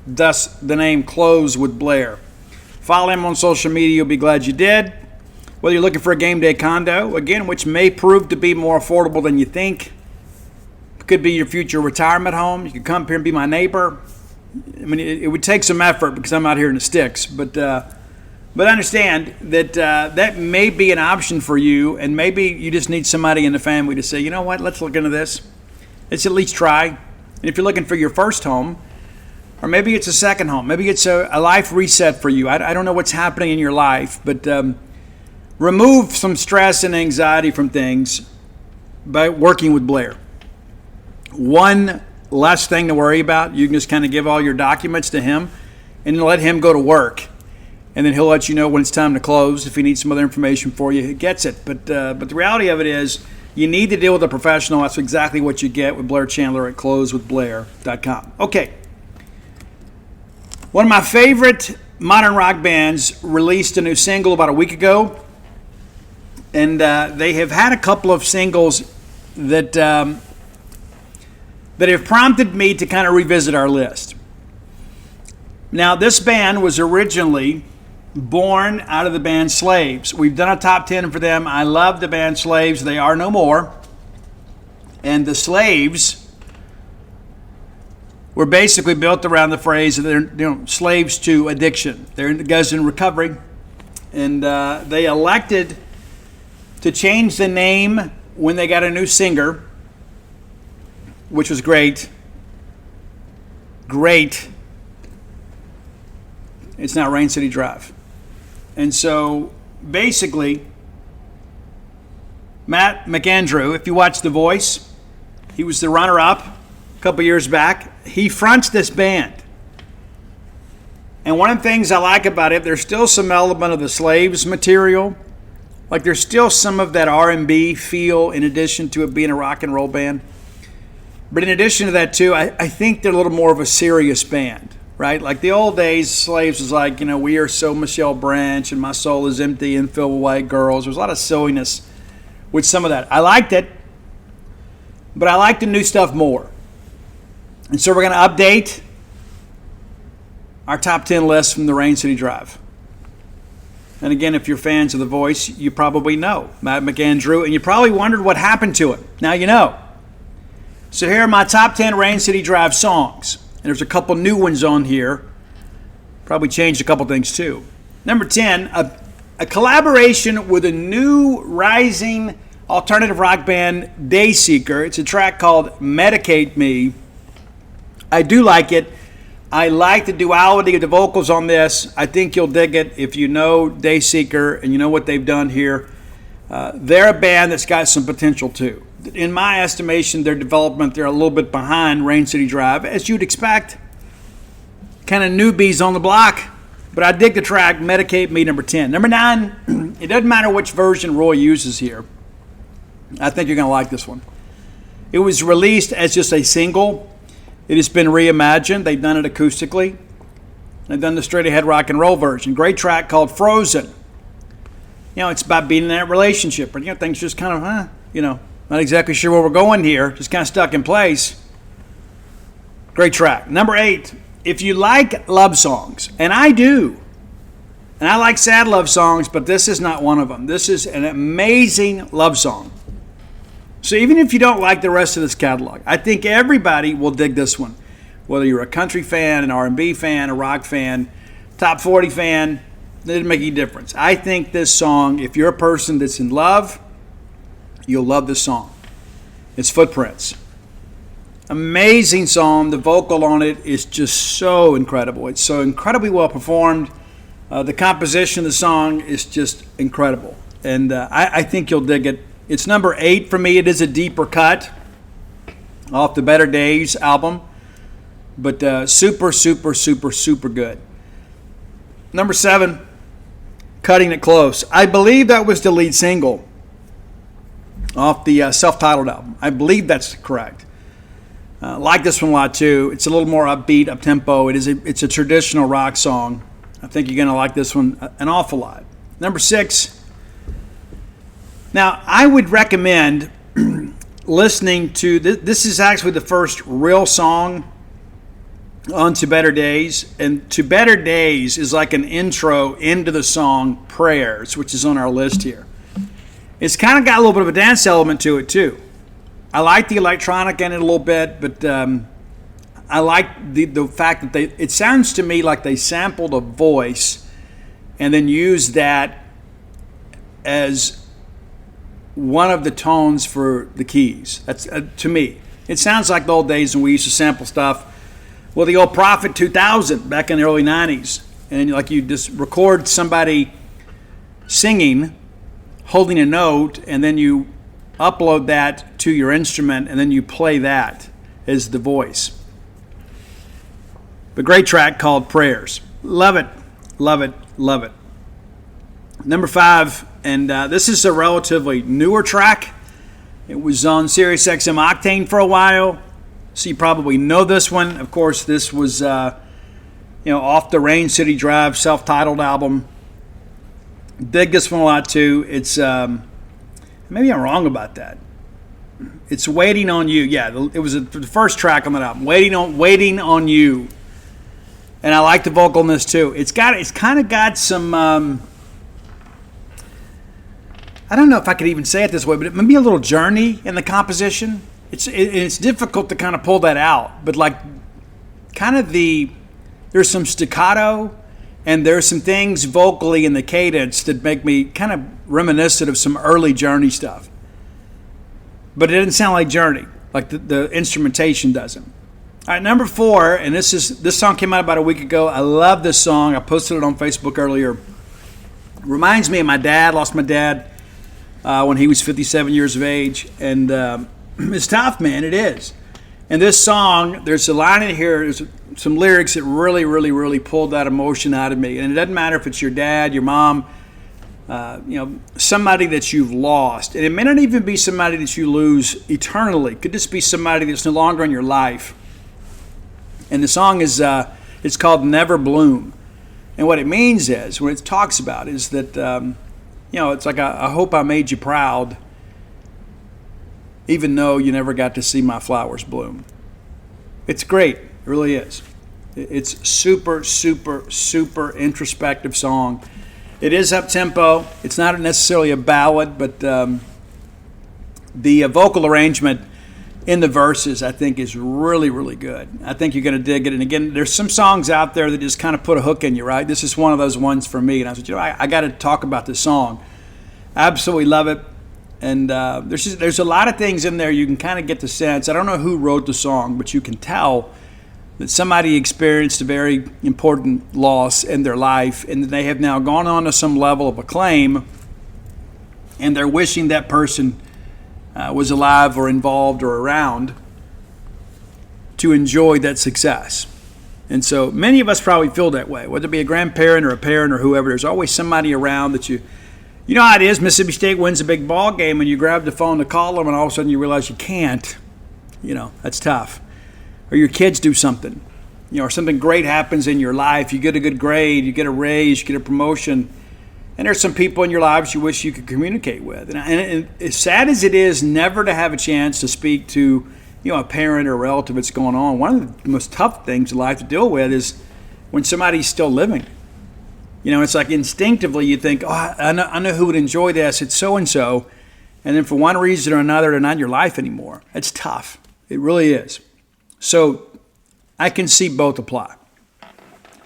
Thus the name Close with Blair. Follow him on social media. You'll be glad you did. Whether you're looking for a game day condo, again, which may prove to be more affordable than you think. Could be your future retirement home. You could come here and be my neighbor. I mean, it would take some effort because I'm out here in the sticks. But understand that that may be an option for you, and maybe you just need somebody in the family to say, you know what, let's look into this. Let's at least try. And if you're looking for your first home, or maybe it's a second home, maybe it's a life reset for you. I don't know what's happening in your life, but remove some stress and anxiety from things by working with Blair. One less thing to worry about. You can just kind of give all your documents to him and let him go to work. And then he'll let you know when it's time to close. If he needs some other information for you, he gets it. But the reality of it is you need to deal with a professional. That's exactly what you get with Blair Chandler at closewithblair.com. Okay. One of my favorite modern rock bands released a new single about a week ago. And they have had a couple of singles that have prompted me to kind of revisit our list. Now, this band was originally born out of the band Slaves. We've done a top 10 for them. I love the band Slaves. They are no more. And the Slaves were basically built around the phrase that they're slaves to addiction. They're guys in recovery. And they elected to change the name when they got a new singer, which was great. Great. It's now Rain City Drive. And so basically, Matt McAndrew, if you watch The Voice, he was the runner-up a couple years back. He fronts this band. And one of the things I like about it, there's still some element of the Slaves material. Like there's still some of that R&B feel in addition to it being a rock and roll band. But in addition to that too, I think they're a little more of a serious band, right? Like the old days, Slaves was like, we are so Michelle Branch and my soul is empty and filled with white girls. There's a lot of silliness with some of that. I liked it, but I like the new stuff more. And so we're going to update our top 10 list from the Rain City Drive. And again, if you're fans of The Voice, you probably know Matt McAndrew, and you probably wondered what happened to him. Now you know. So here are my top 10 Rain City Drive songs. And there's a couple new ones on here. Probably changed a couple things too. Number 10, a collaboration with a new rising alternative rock band, Dayseeker. It's a track called Medicate Me. I do like it. I like the duality of the vocals on this. I think you'll dig it if you know Dayseeker and you know what they've done here. They're a band that's got some potential too. In my estimation, their development, they're a little bit behind Rain City Drive, as you'd expect. Kind of newbies on the block. But I dig the track, Medicate Me, number 10. Number 9, it doesn't matter which version Roy uses here. I think you're going to like this one. It was released as just a single. It has been reimagined. They've done it acoustically. They've done the straight-ahead rock and roll version. Great track called Frozen. It's about being in that relationship. But, things just kind of, not exactly sure where we're going here. Just kind of stuck in place. Great track. Number 8, if you like love songs, and I do, and I like sad love songs, but this is not one of them. This is an amazing love song. So even if you don't like the rest of this catalog, I think everybody will dig this one. Whether you're a country fan, an R&B fan, a rock fan, top 40 fan, it doesn't make any difference. I think this song, if you're a person that's in love, you'll love this song. It's Footprints. Amazing song. The vocal on it is just so incredible. It's so incredibly well performed. The composition of the song is just incredible. And I think you'll dig it. It's number 8 for me. It is a deeper cut off the Better Days album. But super, super, super, super good. Number 7, Cutting It Close. I believe that was the lead single off the self-titled album. I believe that's correct. Like this one a lot too. It's a little more upbeat, up-tempo. It's a traditional rock song. I think you're going to like this one an awful lot. Number 6. Now, I would recommend listening to this is actually the first real song on To Better Days, and To Better Days is like an intro into the song Prayers, which is on our list here. It's kind of got a little bit of a dance element to it too. I like the electronic in it a little bit, but I like the fact that it sounds to me like they sampled a voice and then used that as one of the tones for the keys. That's to me. It sounds like the old days when we used to sample stuff. Well, the old Prophet 2000 back in the early 90s. And like you just record somebody singing, holding a note, and then you upload that to your instrument, and then you play that as the voice. A great track called Prayers. Love it, love it, love it. Number 5, and this is a relatively newer track. It was on Sirius XM Octane for a while, so you probably know this one. Of course, this was off the Rain City Drive self-titled album. Dig this one a lot too. It's maybe I'm wrong about that. It's Waiting on You. Yeah, it was the first track on that album. Waiting on You. And I like the vocal in this too. It's kind of got some. I don't know if I could even say it this way, but it may be a little Journey in the composition. It's difficult to kind of pull that out, but like kind of there's some staccato. And there's some things vocally in the cadence that make me kind of reminiscent of some early Journey stuff. But it doesn't sound like Journey, like the instrumentation doesn't. All right, number 4, and this song came out about a week ago. I love this song. I posted it on Facebook earlier. Reminds me of my dad. Lost my dad when he was 57 years of age. And it's tough, man. It is. And this song, there's a line in here, there's some lyrics that really, really, really pulled that emotion out of me. And it doesn't matter if it's your dad, your mom, somebody that you've lost. And it may not even be somebody that you lose eternally. It could just be somebody that's no longer in your life. And the song is, it's called Never Bloom. And what it means is, what it talks about is that, it's like, I hope I made you proud, even though you never got to see my flowers bloom. It's great. It really is. It's super, super, super introspective song. It is up-tempo. It's not necessarily a ballad, but the vocal arrangement in the verses, I think, is really, really good. I think you're going to dig it. And again, there's some songs out there that just kind of put a hook in you, right? This is one of those ones for me. And I said, I got to talk about this song. I absolutely love it. And there's a lot of things in there you can kind of get the sense. I don't know who wrote the song, but you can tell that somebody experienced a very important loss in their life, and they have now gone on to some level of acclaim, and they're wishing that person was alive or involved or around to enjoy that success. And so many of us probably feel that way, whether it be a grandparent or a parent or whoever. There's always somebody around that you know how it is. Mississippi State wins a big ball game and you grab the phone to call them and all of a sudden you realize you can't. That's tough. Or your kids do something, or something great happens in your life. You get a good grade, you get a raise, you get a promotion. And there's some people in your lives you wish you could communicate with. And as sad as it is never to have a chance to speak to, a parent or a relative that's going on, one of the most tough things in life to deal with is when somebody's still living. It's like instinctively you think, I know who would enjoy this. It's so-and-so. And then for one reason or another, they're not in your life anymore. It's tough. It really is. So I can see both apply.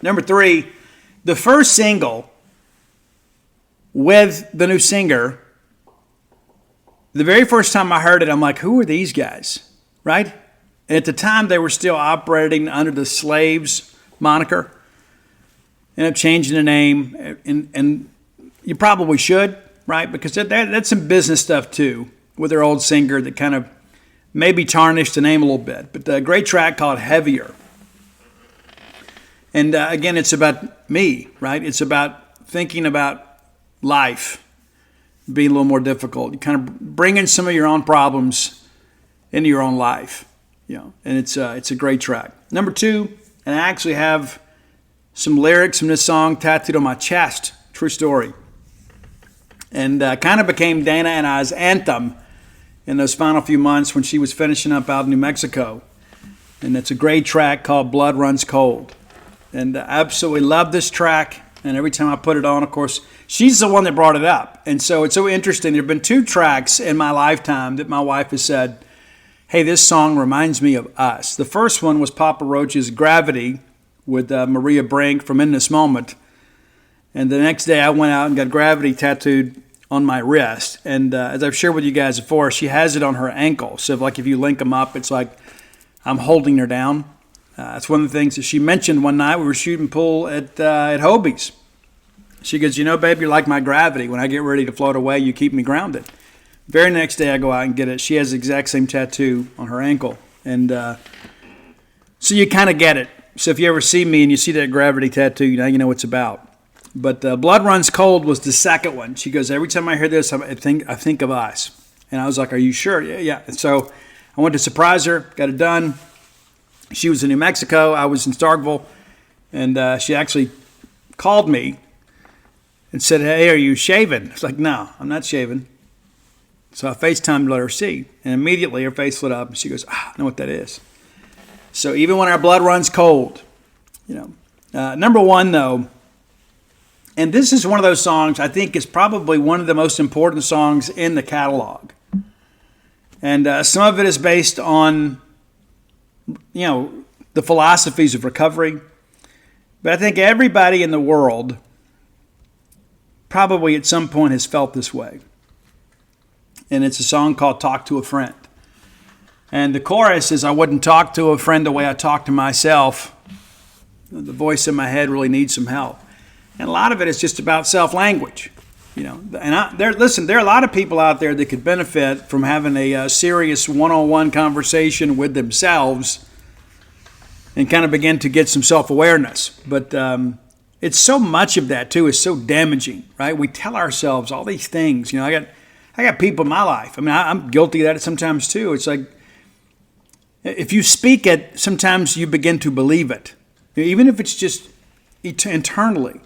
Number 3, the first single with the new singer, the very first time I heard it, I'm like, who are these guys? Right? And at the time, they were still operating under the Slaves moniker. Ended up changing the name, and you probably should, right? Because that's some business stuff too with their old singer that kind of maybe tarnished the name a little bit. But a great track called Heavier. And again, it's about me, right? It's about thinking about life being a little more difficult. You kind of bring in some of your own problems into your own life, and it's a great track. Number 2, and I actually have some lyrics from this song tattooed on my chest. True story. And kind of became Dana and I's anthem in those final few months when she was finishing up out in New Mexico. And it's a great track called Blood Runs Cold. And I absolutely love this track. And every time I put it on, of course, she's the one that brought it up. And so it's so interesting. There have been 2 tracks in my lifetime that my wife has said, hey, this song reminds me of us. The first one was Papa Roach's Gravity with Maria Brink from In This Moment. And the next day I went out and got Gravity tattooed on my wrist. And as I've shared with you guys before, she has it on her ankle. So if you link them up, it's like I'm holding her down. It's one of the things that she mentioned one night. We were shooting pool at Hobie's. She goes, babe, you're like my gravity. When I get ready to float away, you keep me grounded. Very next day I go out and get it. She has the exact same tattoo on her ankle. And so you kind of get it. So if you ever see me and you see that gravity tattoo, now you know what it's about. But Blood Runs Cold was the second one. She goes, every time I hear this, I think of us. And I was like, are you sure? Yeah. And so I went to surprise her, got it done. She was in New Mexico. I was in Starkville. And she actually called me and said, hey, are you shaving? I was like, no, I'm not shaving. So I FaceTimed to let her see. And immediately her face lit up. And she goes, I know what that is. So even when our blood runs cold, number 1, though, and this is one of those songs I think is probably one of the most important songs in the catalog. And some of it is based on, the philosophies of recovery. But I think everybody in the world probably at some point has felt this way. And it's a song called Talk to a Friend. And the chorus is, I wouldn't talk to a friend the way I talk to myself. The voice in my head really needs some help. And a lot of it is just about self-language. And there are a lot of people out there that could benefit from having a serious one-on-one conversation with themselves and kind of begin to get some self-awareness. But it's so much of that, too, is so damaging, right? We tell ourselves all these things. I got people in my life. I mean, I'm guilty of that sometimes, too. It's like, if you speak it, sometimes you begin to believe it. Even if it's just internally.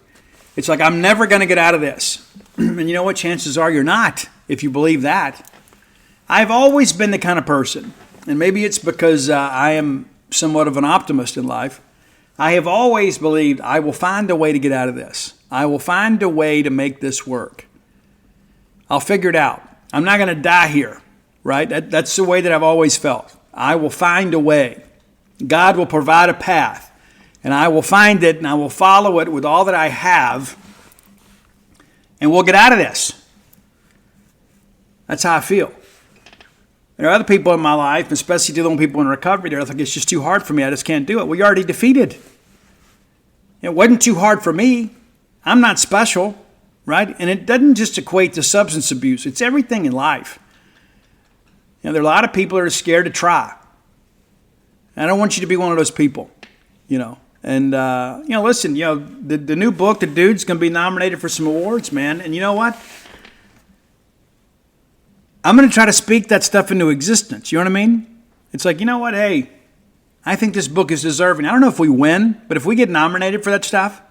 It's like, I'm never going to get out of this. And you know what? Chances are you're not, if you believe that. I've always been the kind of person, and maybe it's because I am somewhat of an optimist in life. I have always believed I will find a way to get out of this. I will find a way to make this work. I'll figure it out. I'm not going to die here, right? That's the way that I've always felt. I will find a way. God will provide a path. And I will find it, and I will follow it with all that I have, and we'll get out of this. That's how I feel. There are other people in my life, especially dealing with people in recovery, they're like, it's just too hard for me. I just can't do it. Well, you're already defeated. It wasn't too hard for me. I'm not special, right? And it doesn't just equate to substance abuse. It's everything in life. There are a lot of people that are scared to try. I don't want you to be one of those people, And, listen, the new book, The Dude's going to be nominated for some awards, man. And you know what? I'm going to try to speak that stuff into existence. You know what I mean? It's like, you know what? Hey, I think this book is deserving. I don't know if we win, but if we get nominated for that stuff,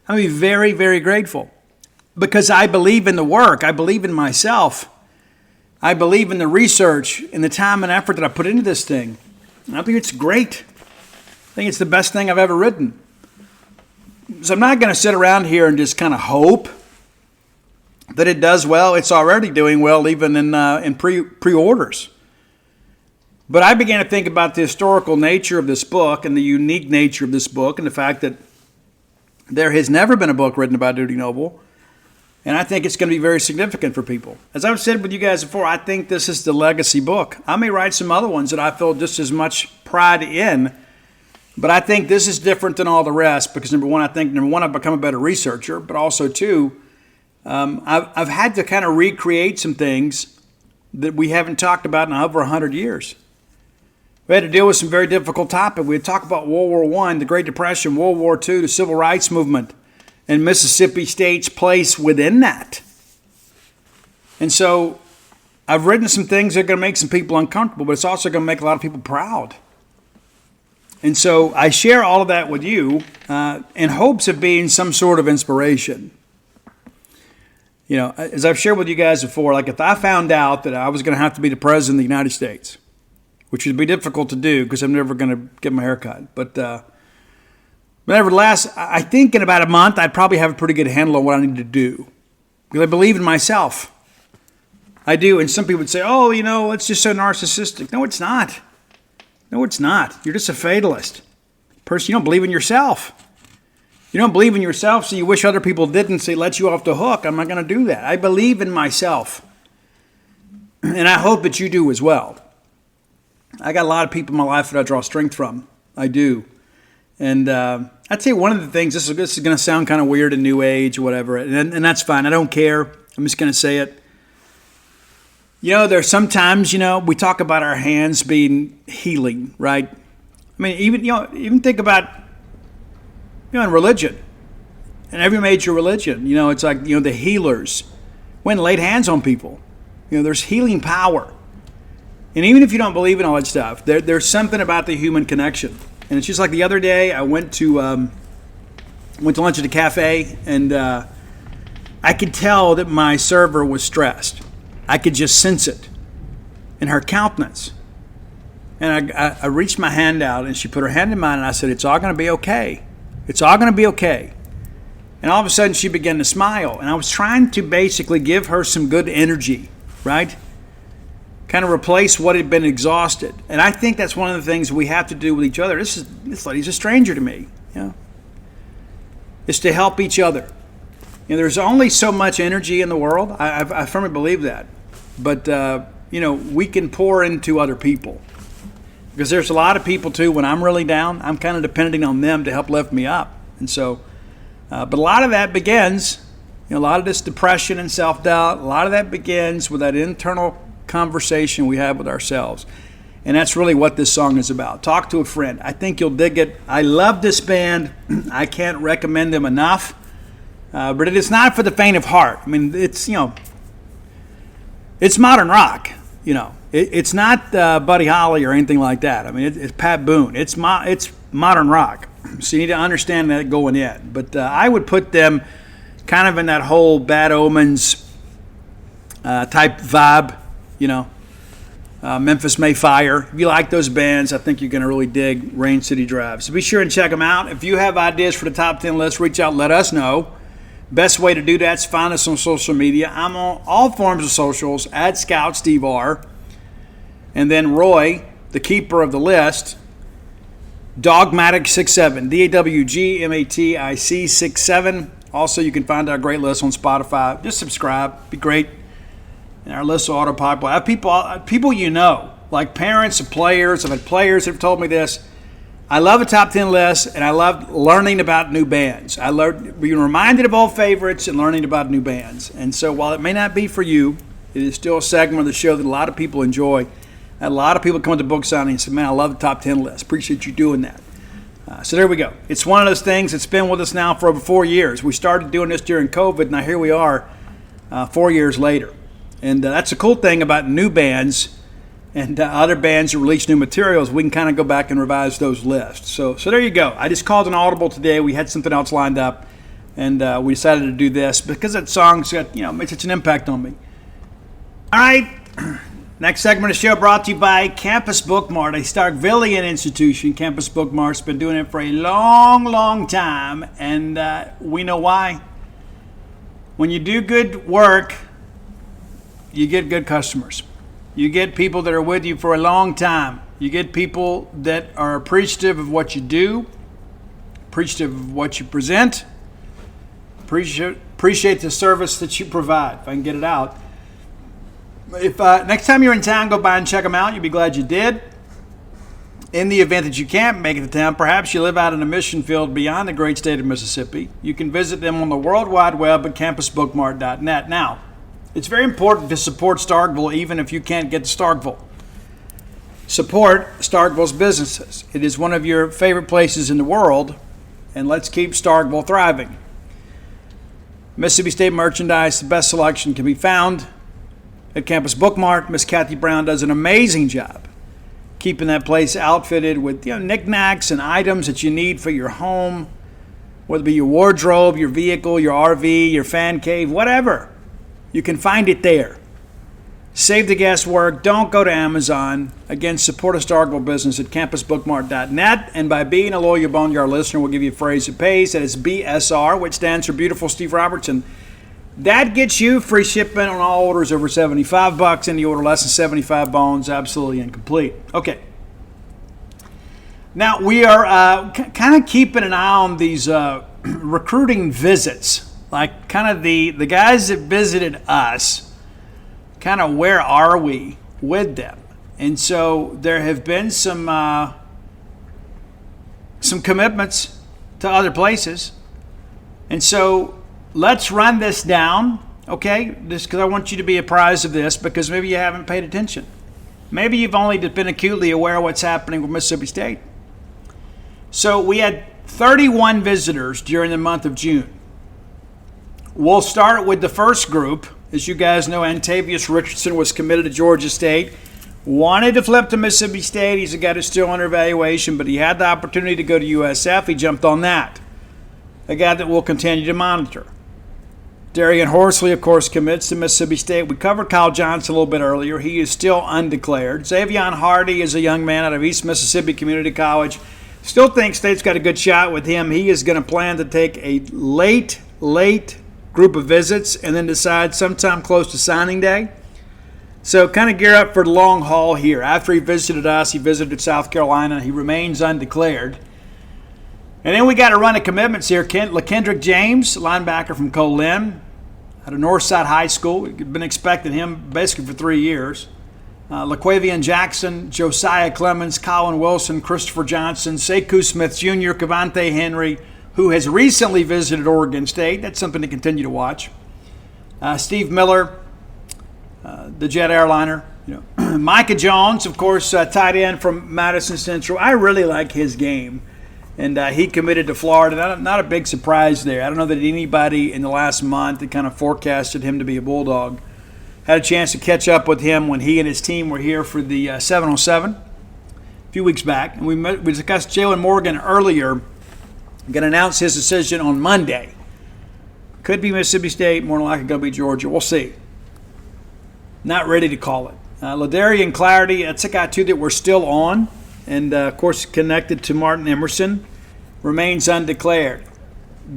I'm going to be very, very grateful. Because I believe in the work. I believe in myself. I believe in the research and the time and effort that I put into this thing. And I think it's great. I think it's the best thing I've ever written. So I'm not going to sit around here and just kind of hope that it does well. It's already doing well, even in pre-orders. But I began to think about the historical nature of this book and the unique nature of this book and the fact that there has never been a book written about Dudy Noble. And I think it's going to be very significant for people. As I've said with you guys before, I think this is the legacy book. I may write some other ones that I feel just as much pride in. But I think this is different than all the rest because, number one, I've become a better researcher. But also, two, I've had to kind of recreate some things that we haven't talked about in over 100 years. We had to deal with some very difficult topics. We had talked about World War I, the Great Depression, World War II, the Civil Rights Movement, and Mississippi State's place within that. And so I've written some things that are going to make some people uncomfortable, but it's also going to make a lot of people proud. And so I share all of that with you in hopes of being some sort of inspiration. You know, as I've shared with you guys before, like if I found out that I was going to have to be the president of the United States, which would be difficult to do because I'm never going to get my hair cut. But nevertheless, I think in about a month, I'd probably have a pretty good handle on what I need to do. Because I believe in myself. I do. And some people would say, oh, you know, it's just so narcissistic. No, it's not. No, it's not. You're just a fatalist. Person, you don't believe in yourself. You don't believe in yourself, so you wish other people didn't, so it lets you off the hook. I'm not going to do that. I believe in myself. And I hope that you do as well. I got a lot of people in my life that I draw strength from. I do. And I'd say one of the things, this is going to sound kind of weird and new age or whatever, and that's fine. I don't care. I'm just going to say it. You know, there's sometimes, you know, we talk about our hands being healing, right? I mean, even think about, in religion, in every major religion, it's like, the healers went and laid hands on people. There's healing power. And even if you don't believe in all that stuff, there's something about the human connection. And it's just like the other day, I went to lunch at a cafe, and I could tell that my server was stressed. I could just sense it in her countenance. And I reached my hand out, and she put her hand in mine, and I said, "It's all going to be okay. It's all going to be okay." And all of a sudden, she began to smile. And I was trying to basically give her some good energy, right? Kind of replace what had been exhausted. And I think that's one of the things we have to do with each other. This lady's a stranger to me. It's to help each other. There's only so much energy in the world. I firmly believe that. But, we can pour into other people. Because there's a lot of people, too, when I'm really down, I'm kind of depending on them to help lift me up. And so, but a lot of that begins, a lot of this depression and self-doubt, a lot of that begins with that internal conversation we have with ourselves. And that's really what this song is about. Talk to a friend. I think you'll dig it. I love this band. I can't recommend them enough. But it is not for the faint of heart. I mean, it's, it's modern rock, It's not Buddy Holly or anything like that. I mean, it's Pat Boone. It's modern rock. So you need to understand that going in. But I would put them kind of in that whole Bad Omens type vibe, Memphis Mayfire. If you like those bands, I think you're going to really dig Rain City Drive. So be sure and check them out. If you have ideas for the top 10 list, reach out and let us know. Best way to do that is find us on social media. I'm on all forms of socials, @Scout Steve R. And then Roy, the keeper of the list, Dogmatic67, DAWGMATIC 67. Also, you can find our great list on Spotify. Just subscribe. Be great. And our list will auto-populate. I have people like parents of players. I've had players that have told me this. I love a top 10 list, and I love learning about new bands. I love being reminded of old favorites and learning about new bands. And so while it may not be for you, it is still a segment of the show that a lot of people enjoy. I had a lot of people come to book signing and say, "Man, I love the top 10 list. Appreciate you doing that." So there we go. It's one of those things that's been with us now for over 4 years. We started doing this during COVID. Now here we are 4 years later. And that's the cool thing about new bands and other bands that release new materials. We can kind of go back and revise those lists. So there you go. I just called an audible today. We had something else lined up, and we decided to do this because that song's got, made such an impact on me. All right. Next segment of the show brought to you by Campus Bookmart, a Starkvillian institution. Campus Bookmart's been doing it for a long, long time, and we know why. When you do good work, you get good customers. You get people that are with you for a long time. You get people that are appreciative of what you do, appreciative of what you present, appreciate the service that you provide, if I can get it out. If next time you're in town, go by and check them out. You'll be glad you did. In the event that you can't make it to town, perhaps you live out in a mission field beyond the great state of Mississippi, you can visit them on the World Wide Web at campusbookmart.net. Now, it's very important to support Starkville even if you can't get to Starkville. Support Starkville's businesses. It is one of your favorite places in the world, and let's keep Starkville thriving. Mississippi State merchandise, the best selection, can be found at Campus Bookmart. Miss Kathy Brown does an amazing job keeping that place outfitted with knickknacks and items that you need for your home, whether it be your wardrobe, your vehicle, your RV, your fan cave, whatever. You can find it there. Save the guesswork. Don't go to Amazon. Again, support a Starkville business at campusbookmart.net. And by being a loyal Boneyard listener, we'll give you a phrase that pays. That is BSR, which stands for Beautiful Steve Robertson. That gets you free shipping on all orders over $75. Any order less than 75 bones, absolutely incomplete. Okay. Now, we are kind of keeping an eye on these recruiting visits. Like kind of the guys that visited us, kind of where are we with them? And so there have been some commitments to other places. And so let's run this down, okay? Just because I want you to be apprised of this, because maybe you haven't paid attention. Maybe you've only been acutely aware of what's happening with Mississippi State. So we had 31 visitors during the month of June. We'll start with the first group. As you guys know, Antavius Richardson was committed to Georgia State. Wanted to flip to Mississippi State. He's a guy that's still under evaluation, but he had the opportunity to go to USF. He jumped on that. A guy that we'll continue to monitor. Darian Horsley, of course, commits to Mississippi State. We covered Kyle Johnson a little bit earlier. He is still undeclared. Xavion Hardy is a young man out of East Mississippi Community College. Still think State's got a good shot with him. He is going to plan to take a late group of visits and then decide sometime close to signing day. So kind of gear up for the long haul here. After he visited us, he visited South Carolina. He remains undeclared. And then we got a run of commitments here. LaKendrick James, linebacker from Colin, out of Northside High School. We've been expecting him basically for 3 years. LaQuavian Jackson, Josiah Clemens, Colin Wilson, Christopher Johnson, Sekou Smith Jr., Cavante Henry, who has recently visited Oregon State. That's something to continue to watch. Steve Miller, the jet airliner. Micah Jones, of course, tight end from Madison Central. I really like his game. And he committed to Florida. Not a big surprise there. I don't know that anybody in the last month that kind of forecasted him to be a Bulldog had a chance to catch up with him when he and his team were here for the 7-on-7 a few weeks back. And we discussed Jalen Morgan earlier. I'm going to announce his decision on Monday. Could be Mississippi State, more than likely going to be Georgia. We'll see. Not ready to call it. Ladarian Clarity, that's a guy, too, that we're still on. And, of course, connected to Martin Emerson, remains undeclared.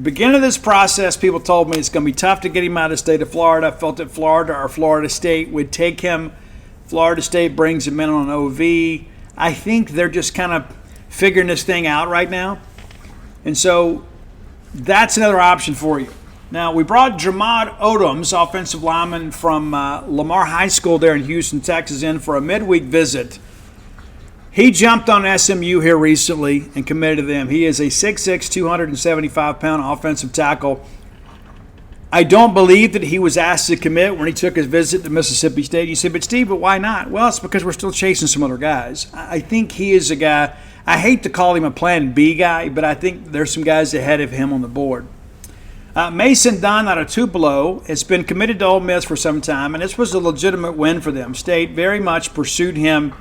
Beginning of this process, people told me it's going to be tough to get him out of the state of Florida. I felt that Florida or Florida State would take him. Florida State brings him in on an OV. I think they're just kind of figuring this thing out right now. And so that's another option for you. Now, we brought Jermod Odoms, offensive lineman from Lamar High School there in Houston, Texas, in for a midweek visit. He jumped on SMU here recently and committed to them. He is a 6'6", 275-pound offensive tackle. I don't believe that he was asked to commit when he took his visit to Mississippi State. You said, but Steve, but why not? Well, it's because we're still chasing some other guys. I think he is a guy, I hate to call him a plan B guy, but I think there's some guys ahead of him on the board. Mason Dunn out of Tupelo has been committed to Ole Miss for some time, and this was a legitimate win for them. State very much pursued him.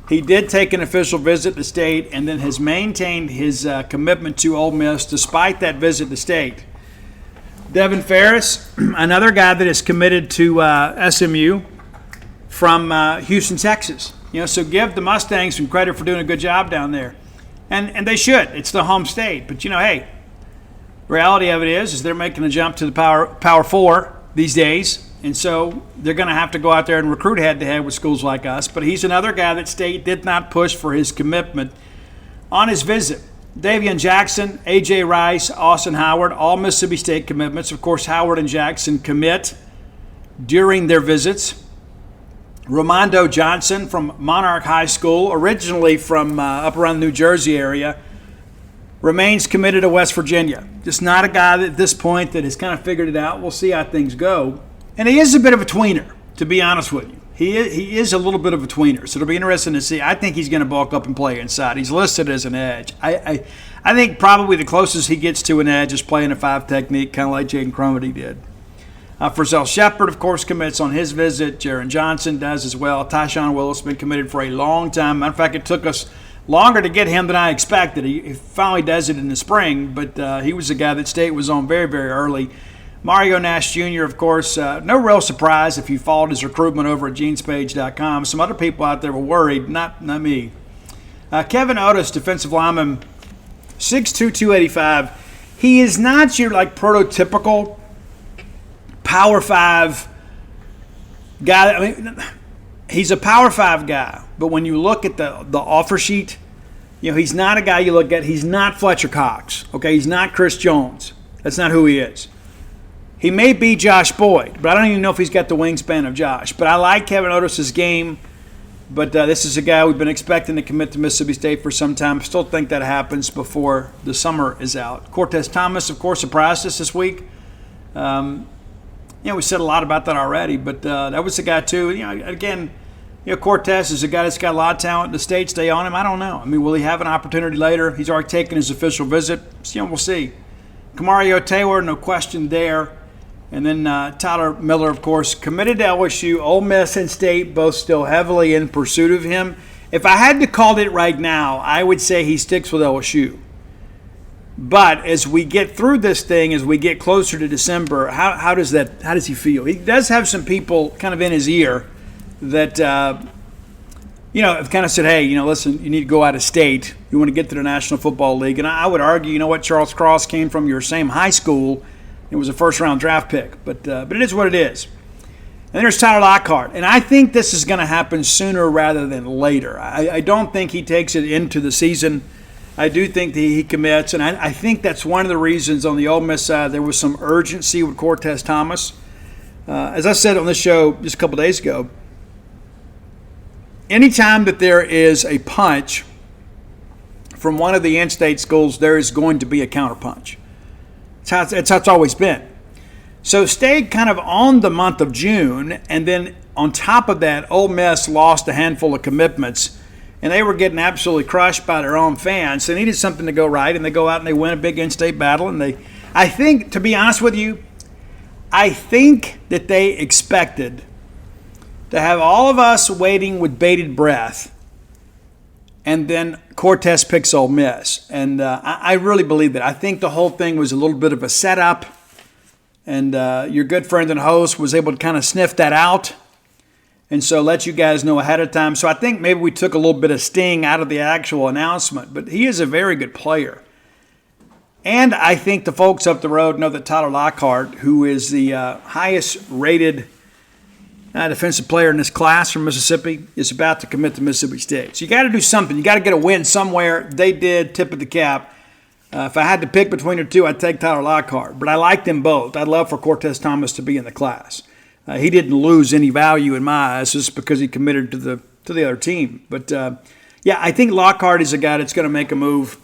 He did take an official visit to State and then has maintained his commitment to Ole Miss despite that visit to State. Devin Ferris, another guy that is committed to SMU from Houston, Texas. So give the Mustangs some credit for doing a good job down there. And they should. It's the home state. But, hey, reality of it is they're making a jump to the Power 4 these days. And so they're going to have to go out there and recruit head-to-head with schools like us. But he's another guy that State did not push for his commitment on his visit. Davian Jackson, A.J. Rice, Austin Howard, all Mississippi State commitments. Of course, Howard and Jackson commit during their visits. Ramondo Johnson from Monarch High School, originally from up around the New Jersey area, remains committed to West Virginia. Just not a guy at this point that has kind of figured it out. We'll see how things go. And he is a bit of a tweener, to be honest with you. He is a little bit of a tweener, so it'll be interesting to see. I think he's going to bulk up and play inside. He's listed as an edge. I think probably the closest he gets to an edge is playing a 5 technique, kind of like Jaden Cromedy did. Frizzell Shepard, of course, commits on his visit. Jaron Johnson does as well. Tyshawn Willis has been committed for a long time. Matter of fact, it took us longer to get him than I expected. He finally does it in the spring, but he was a guy that State was on very, very early. Mario Nash Jr., of course, no real surprise if you followed his recruitment over at genespage.com. Some other people out there were worried, not me. Kevin Otis, defensive lineman, 6'2", 285. He is not your prototypical Power 5 guy. I mean, he's a Power 5 guy, but when you look at the offer sheet, he's not a guy you look at. He's not Fletcher Cox. Okay, he's not Chris Jones. That's not who he is. He may be Josh Boyd, but I don't even know if he's got the wingspan of Josh. But I like Kevin Otis' game. But this is a guy we've been expecting to commit to Mississippi State for some time. Still think that happens before the summer is out. Cortez Thomas, of course, surprised us this week. We said a lot about that already, but that was the guy too. Again, Cortez is a guy that's got a lot of talent. The State stay on him. I don't know. I mean, will he have an opportunity later? He's already taken his official visit. We'll see. Kamario Taylor, no question there. And then Tyler Miller, of course, committed to LSU. Ole Miss and State both still heavily in pursuit of him. If I had to call it right now, I would say he sticks with LSU. But as we get through this thing, as we get closer to December, how does he feel? He does have some people kind of in his ear that have kind of said, hey, listen, you need to go out of state. You want to get to the National Football League. And I would argue, Charles Cross came from your same high school. It was a first-round draft pick, but it is what it is. And then there's Tyler Lockhart, and I think this is going to happen sooner rather than later. I don't think he takes it into the season. I do think that he commits, and I think that's one of the reasons on the Ole Miss side there was some urgency with Cortez Thomas. As I said on this show just a couple days ago, anytime that there is a punch from one of the in-state schools, there is going to be a counterpunch. It's how it's always been. So State kind of on the month of June, and then on top of that, Ole Miss lost a handful of commitments, and they were getting absolutely crushed by their own fans. They needed something to go right, and they go out and they win a big in-state battle. And I think, to be honest with you, I think that they expected to have all of us waiting with bated breath, and then Cortez picks Ole Miss. And I really believe that. I think the whole thing was a little bit of a setup, and your good friend and host was able to kind of sniff that out, and so let you guys know ahead of time. So I think maybe we took a little bit of sting out of the actual announcement, but he is a very good player. And I think the folks up the road know that Tyler Lockhart, who is the highest-rated defensive player in this class from Mississippi, is about to commit to Mississippi State. So you got to do something. You got to get a win somewhere. They did, tip of the cap. If I had to pick between the two, I'd take Tyler Lockhart. But I like them both. I'd love for Cortez Thomas to be in the class. He didn't lose any value in my eyes just because he committed to the other team. But, I think Lockhart is a guy that's going to make a move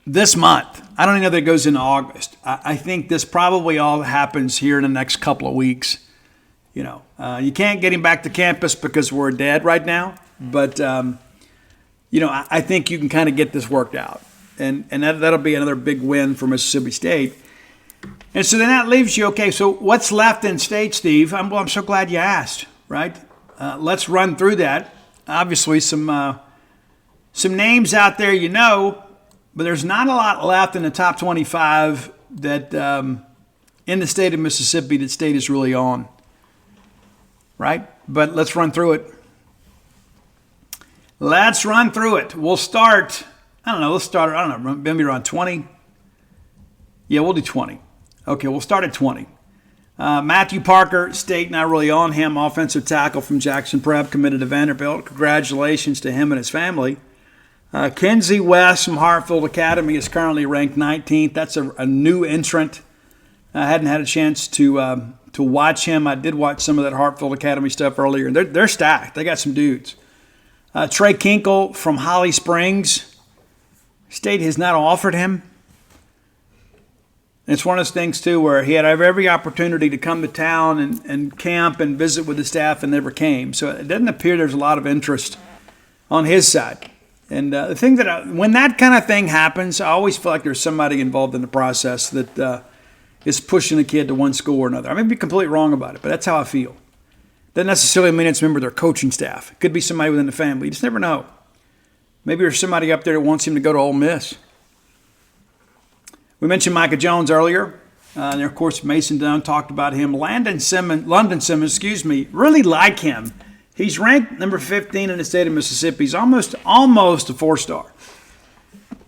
this month. I don't even know that it goes into August. I think this probably all happens here in the next couple of weeks. You can't get him back to campus because we're dead right now. But, I think you can kind of get this worked out. And that'll be another big win for Mississippi State. And so then that leaves you, okay, so what's left in state, Steve? I'm so glad you asked, right? Let's run through that. Obviously, some names out there but there's not a lot left in the top 25 that in the state of Mississippi that State is really on, right? But let's run through it. We'll start, maybe around 20. Yeah, we'll do 20. Okay, we'll start at 20. Matthew Parker, State not really on him, offensive tackle from Jackson Prep, committed to Vanderbilt. Congratulations to him and his family. Kenzie West from Hartfield Academy is currently ranked 19th. That's a new entrant. I hadn't had a chance to watch him. I did watch some of that Hartfield Academy stuff earlier, and they're stacked. They got some dudes. Trey Kinkle from Holly Springs. State has not offered him. It's one of those things, too, where he had every opportunity to come to town and camp and visit with the staff and never came. So it doesn't appear there's a lot of interest on his side. And the thing when that kind of thing happens, I always feel like there's somebody involved in the process that is pushing a kid to one school or another. I may be completely wrong about it, but that's how I feel. Doesn't necessarily mean it's a member of their coaching staff. It could be somebody within the family. You just never know. Maybe there's somebody up there that wants him to go to Ole Miss. We mentioned Micah Jones earlier. And of course, Mason Dunn talked about him. London Simmons, really like him. He's ranked number 15 in the state of Mississippi. He's almost a 4-star.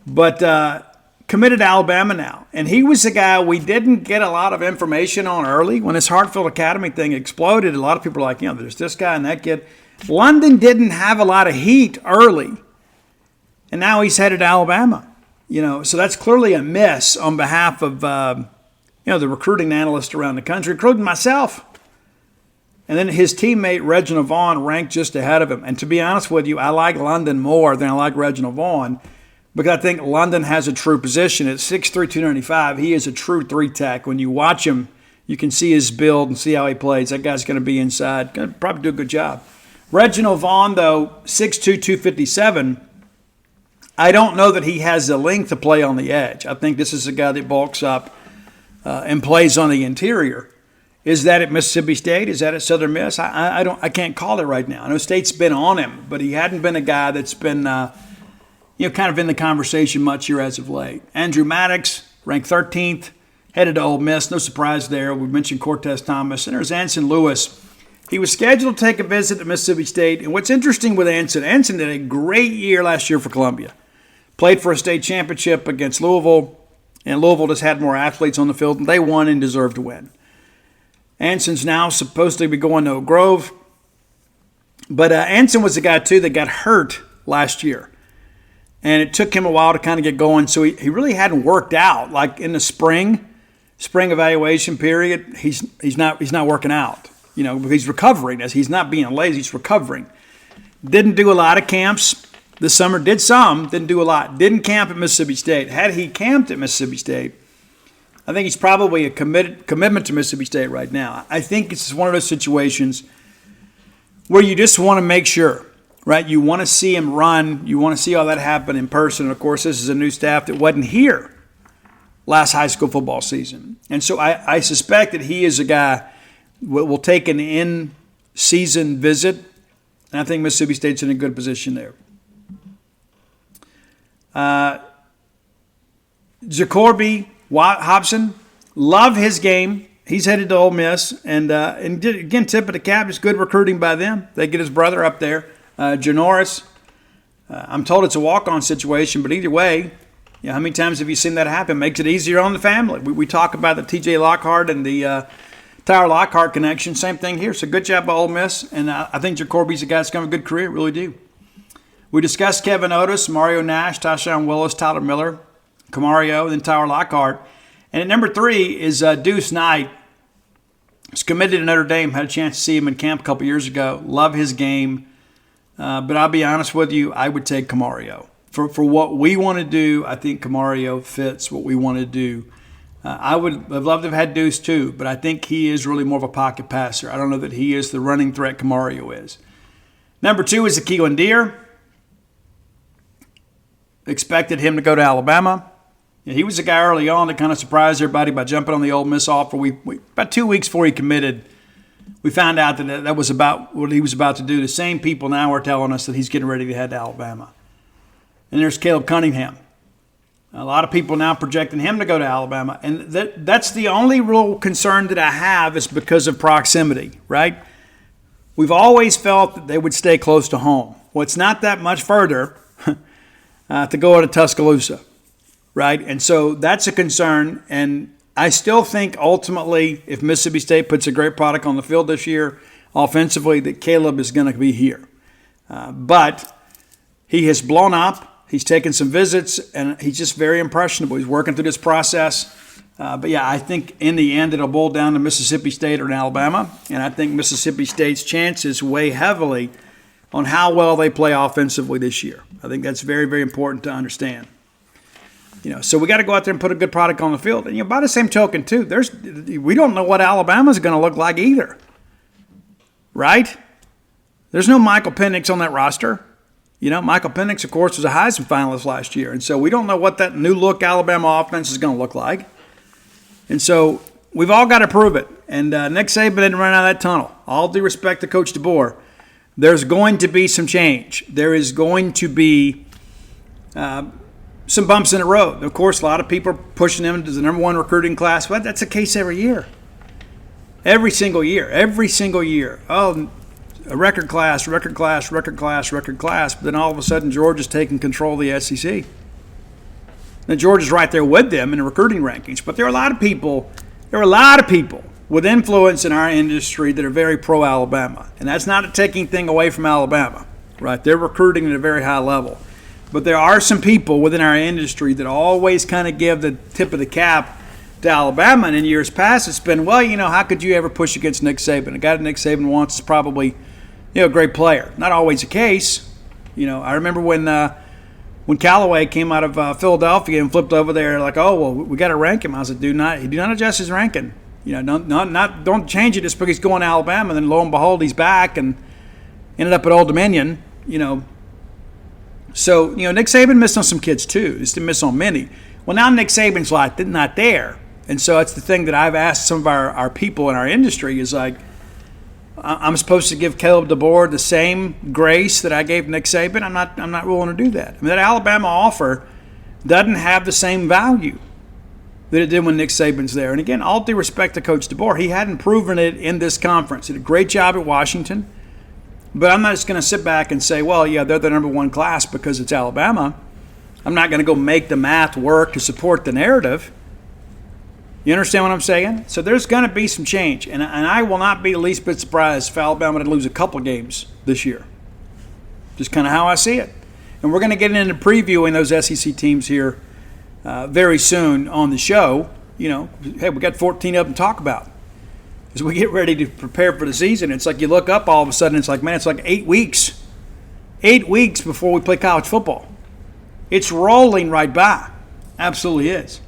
But committed to Alabama now. And he was the guy we didn't get a lot of information on early. When this Hartfield Academy thing exploded, a lot of people were like, there's this guy and that kid. London didn't have a lot of heat early. And now he's headed to Alabama. So that's clearly a miss on behalf of the recruiting analysts around the country, including myself. And then his teammate, Reginald Vaughn, ranked just ahead of him. And to be honest with you, I like London more than I like Reginald Vaughn because I think London has a true position. At 6'3", 295, he is a true 3-tech. When you watch him, you can see his build and see how he plays. That guy's going to be inside. Going to probably do a good job. Reginald Vaughn, though, 6'2", 257, I don't know that he has the length to play on the edge. I think this is a guy that bulks up and plays on the interior. Is that at Mississippi State? Is that at Southern Miss? I can't call it right now. I know State's been on him, but he hadn't been a guy that's been kind of in the conversation much here as of late. Andrew Maddox, ranked 13th, headed to Ole Miss. No surprise there. We mentioned Cortez Thomas. And there's Anson Lewis. He was scheduled to take a visit to Mississippi State. And what's interesting with Anson did a great year last year for Columbia. Played for a state championship against Louisville. And Louisville just had more athletes on the field. And they won and deserved to win. Anson's now supposed to be going to Oak Grove. But Anson was the guy, too, that got hurt last year. And it took him a while to kind of get going. So he really hadn't worked out. Like in the spring evaluation period, he's not working out. He's recovering. He's not being lazy. He's recovering. Didn't do a lot of camps this summer. Did some. Didn't do a lot. Didn't camp at Mississippi State. Had he camped at Mississippi State, I think he's probably a commitment to Mississippi State right now. I think it's one of those situations where you just want to make sure, right? You want to see him run. You want to see all that happen in person. And, of course, this is a new staff that wasn't here last high school football season. And so I suspect that he is a guy will take an in-season visit. And I think Mississippi State's in a good position there. Jacoby Hobson, love his game. He's headed to Ole Miss. And again, tip of the cap, it's good recruiting by them. They get his brother up there, Janoris. I'm told it's a walk-on situation, but either way, how many times have you seen that happen? Makes it easier on the family. We talk about the T.J. Lockhart and the Tyler Lockhart connection. Same thing here. So good job by Ole Miss. And I think Jacoby's a guy that's got a good career. Really do. We discussed Kevin Otis, Mario Nash, Tyshawn Willis, Tyler Miller, Camario, then Tyler Lockhart. And at number 3 is Deuce Knight. He's committed to Notre Dame. Had a chance to see him in camp a couple years ago. Love his game. But I'll be honest with you, I would take Camario. For what we want to do, I think Camario fits what we want to do. I would have loved to have had Deuce too, but I think he is really more of a pocket passer. I don't know that he is the running threat Camario is. Number 2 is Keelan Deere. Expected him to go to Alabama. He was a guy early on that kind of surprised everybody by jumping on the Ole Miss offer. About 2 weeks before he committed, we found out that was about what he was about to do. The same people now are telling us that he's getting ready to head to Alabama. And there's Caleb Cunningham. A lot of people now projecting him to go to Alabama. And that's the only real concern that I have is because of proximity, right? We've always felt that they would stay close to home. Well, it's not that much further to go to Tuscaloosa, right? And so that's a concern. And I still think ultimately if Mississippi State puts a great product on the field this year offensively that Caleb is going to be here. But he has blown up. He's taken some visits, and he's just very impressionable. He's working through this process. But, yeah, I think in the end it'll boil down to Mississippi State or Alabama. And I think Mississippi State's chances weigh heavily on how well they play offensively this year. I think that's very, very important to understand. So we got to go out there and put a good product on the field. And by the same token, too, we don't know what Alabama's going to look like either, right? There's no Michael Penix on that roster. Michael Penix, of course, was a Heisman finalist last year. And so we don't know what that new look Alabama offense is going to look like. And so we've all got to prove it. And Nick Saban didn't run out of that tunnel. All due respect to Coach DeBoer, there's going to be some change. There is going to be some bumps in the road. Of course, a lot of people are pushing him to the number one recruiting class. But that's the case every year. Every single year. Oh, a record class. But then all of a sudden, Georgia's taking control of the SEC. Now, Georgia's right there with them in the recruiting rankings. But there are a lot of people with influence in our industry that are very pro-Alabama. And that's not a taking thing away from Alabama, right? They're recruiting at a very high level. But there are some people within our industry that always kind of give the tip of the cap to Alabama. And in years past, it's been, well, how could you ever push against Nick Saban? A guy that Nick Saban wants is probably, a great player. Not always the case. I remember when Callaway came out of Philadelphia and flipped over there, like, oh, well, we got to rank him. I was like, do not adjust his ranking. Don't change it just because he's going to Alabama. And then lo and behold, he's back and ended up at Old Dominion. So Nick Saban missed on some kids too. Just didn't miss on many. Well, now Nick Saban's not there, and so that's the thing that I've asked some of our people in our industry is like, I'm supposed to give Caleb DeBoer the same grace that I gave Nick Saban. I'm not willing to do that. I mean, that Alabama offer doesn't have the same value that it did when Nick Saban's there. And again, all due respect to Coach DeBoer, he hadn't proven it in this conference. He did a great job at Washington, but I'm not just going to sit back and say, well, yeah, they're the number one class because it's Alabama. I'm not going to go make the math work to support the narrative. You understand what I'm saying? So there's going to be some change, and I will not be the least bit surprised if Alabama to lose a couple games this year. Just kind of how I see it. And we're going to get into previewing those SEC teams here very soon on the show. Hey, we got 14 of them to talk about. As we get ready to prepare for the season, it's like you look up all of a sudden, it's like, man, it's like 8 weeks. 8 weeks before we play college football. It's rolling right by. Absolutely is.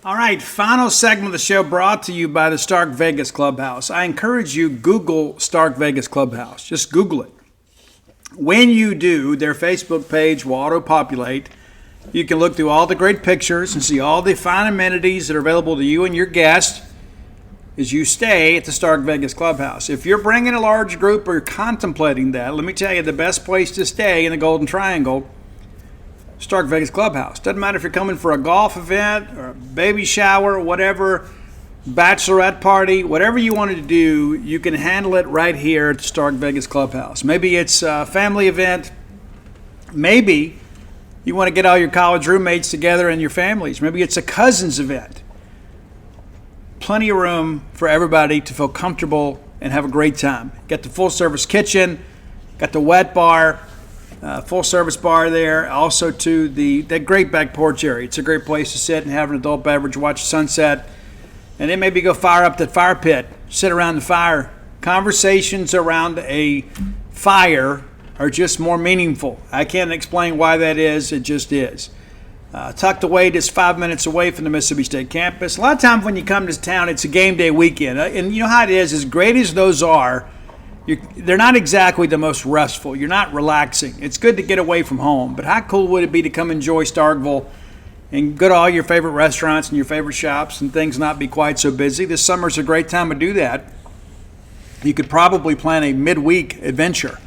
All right, final segment of the show brought to you by the Stark Vegas Clubhouse. I encourage you, Google Stark Vegas Clubhouse. Just Google it. When you do, their Facebook page will auto-populate. You can look through all the great pictures and see all the fine amenities that are available to you and your guests as you stay at the Stark Vegas Clubhouse. If you're bringing a large group or you're contemplating that, let me tell you, the best place to stay in the Golden Triangle, Stark Vegas Clubhouse. Doesn't matter if you're coming for a golf event or a baby shower, whatever, bachelorette party, whatever you wanted to do, you can handle it right here at the Stark Vegas Clubhouse. Maybe it's a family event. Maybe you want to get all your college roommates together and your families. Maybe it's a cousin's event. Plenty of room for everybody to feel comfortable and have a great time. Got the full-service kitchen, got the wet bar, full-service bar there. Also, to that great back porch area. It's a great place to sit and have an adult beverage, watch the sunset, and then maybe go fire up that fire pit, sit around the fire. Conversations around a fire are just more meaningful. I can't explain why that is. It just is. Tucked away just 5 minutes away from the Mississippi State campus. A lot of times when you come to town, it's a game day weekend. And you know how it is, as great as those are, they're not exactly the most restful. You're not relaxing. It's good to get away from home. But how cool would it be to come enjoy Starkville and go to all your favorite restaurants and your favorite shops and things not be quite so busy? This summer's a great time to do that. You could probably plan a midweek adventure.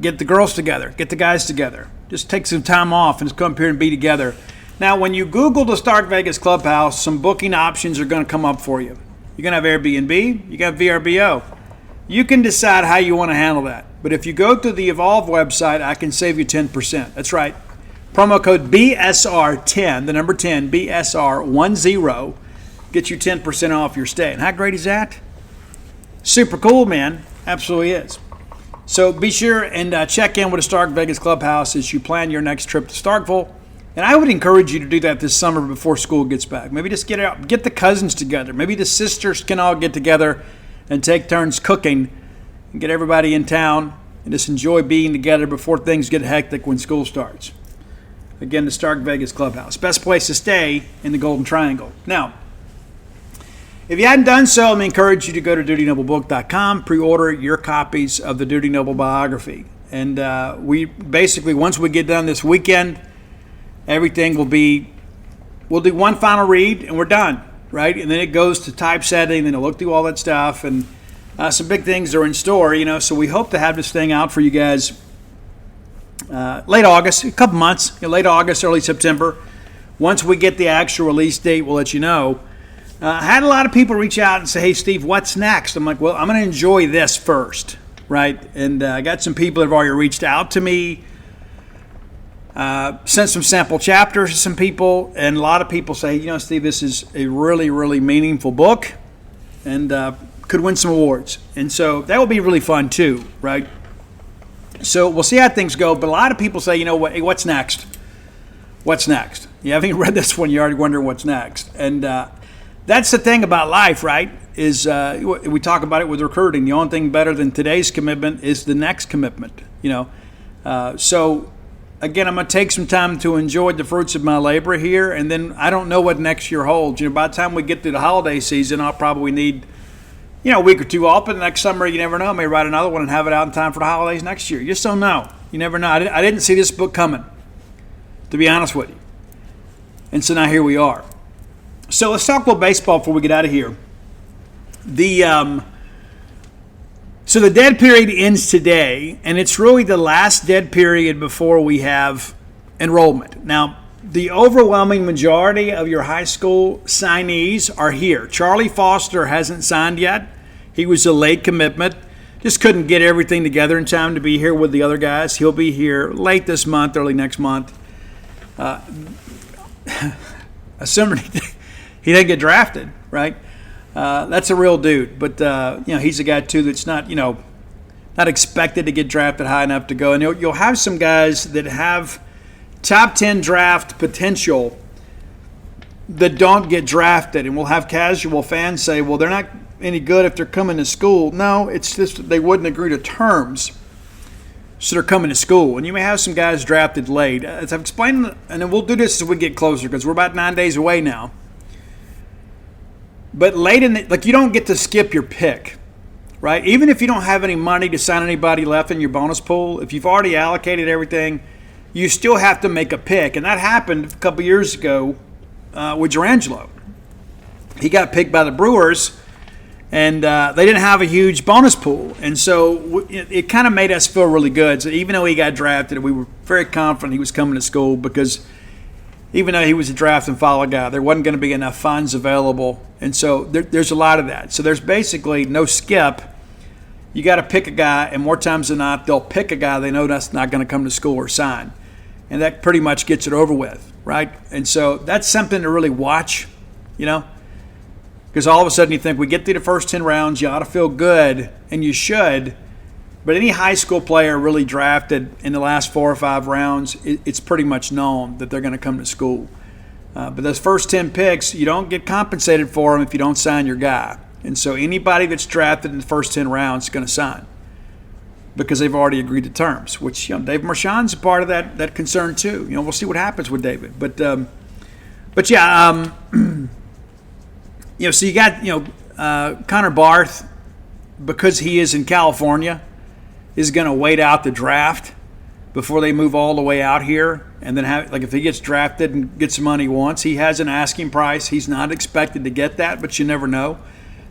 Get the girls together. Get the guys together. Just take some time off and just come up here and be together. Now, when you Google the Stark Vegas Clubhouse, some booking options are going to come up for you. You're going to have Airbnb. You got VRBO. You can decide how you want to handle that. But if you go to the Evolve website, I can save you 10%. That's right. Promo code BSR10, the number 10, BSR10, gets you 10% off your stay. And how great is that? Super cool, man. Absolutely is. So be sure and check in with the Stark Vegas Clubhouse as you plan your next trip to Starkville. And I would encourage you to do that this summer before school gets back. Maybe just get out, get the cousins together. Maybe the sisters can all get together and take turns cooking and get everybody in town and just enjoy being together before things get hectic when school starts. Again, the Stark Vegas Clubhouse. Best place to stay in the Golden Triangle. Now, if you hadn't done so, let me encourage you to go to DutyNobleBook.com, pre-order your copies of the Duty Noble biography. And we basically, once we get done this weekend, everything will be we'll do one final read and we're done, right? And then it goes to typesetting, then they'll look through all that stuff, and some big things are in store, so we hope to have this thing out for you guys late August, a couple months, late August, early September. Once we get the actual release date, we'll let you know. I had a lot of people reach out and say, hey, Steve, what's next? I'm like, well, I'm going to enjoy this first, right? And I got some people that have already reached out to me, sent some sample chapters to some people, and a lot of people say, Steve, this is a really, really meaningful book and could win some awards. And so that will be really fun too, right? So we'll see how things go, but a lot of people say, hey, what's next? What's next? You haven't even read this one, you're already wondering what's next. And that's the thing about life, right? Is we talk about it with recruiting. The only thing better than today's commitment is the next commitment, So again, I'm going to take some time to enjoy the fruits of my labor here, and then I don't know what next year holds. By the time we get through the holiday season, I'll probably need, a week or two off, but next summer, you never know. I may write another one and have it out in time for the holidays next year. You just don't know. You never know. I didn't see this book coming, to be honest with you. And so now here we are. So let's talk about baseball before we get out of here. So the dead period ends today, and it's really the last dead period before we have enrollment. Now, the overwhelming majority of your high school signees are here. Charlie Foster hasn't signed yet. He was a late commitment. Just couldn't get everything together in time to be here with the other guys. He'll be here late this month, early next month. Assuming he didn't get drafted, right? That's a real dude. But, he's a guy, too, that's not, not expected to get drafted high enough to go. And you'll have some guys that have top 10 draft potential that don't get drafted. And we'll have casual fans say, well, they're not any good if they're coming to school. No, it's just they wouldn't agree to terms, so they're coming to school. And you may have some guys drafted late. As I've explained, and then we'll do this as we get closer because we're about 9 days away now. But late in you don't get to skip your pick, right? Even if you don't have any money to sign anybody left in your bonus pool, if you've already allocated everything, you still have to make a pick. And that happened a couple years ago with Durangelo. He got picked by the Brewers, and they didn't have a huge bonus pool. And so it kind of made us feel really good. So even though he got drafted, we were very confident he was coming to school because even though he was a draft and follow guy, there wasn't going to be enough funds available. And so there's a lot of that. So there's basically no skip. You got to pick a guy, and more times than not, they'll pick a guy they know that's not going to come to school or sign. And that pretty much gets it over with, right? And so that's something to really watch, because all of a sudden you think we get through the first 10 rounds, you ought to feel good, and you should. But any high school player really drafted in the last 4 or 5 rounds, it's pretty much known that they're going to come to school. But those first 10 picks, you don't get compensated for them if you don't sign your guy. And so anybody that's drafted in the first 10 rounds is going to sign because they've already agreed to terms, which, Dave Marchand's a part of that concern too. We'll see what happens with David. But yeah, so you got, Connor Barth, because he is in California, is going to wait out the draft before they move all the way out here. And then if he gets drafted and gets the money he wants, he has an asking price. He's not expected to get that, but you never know.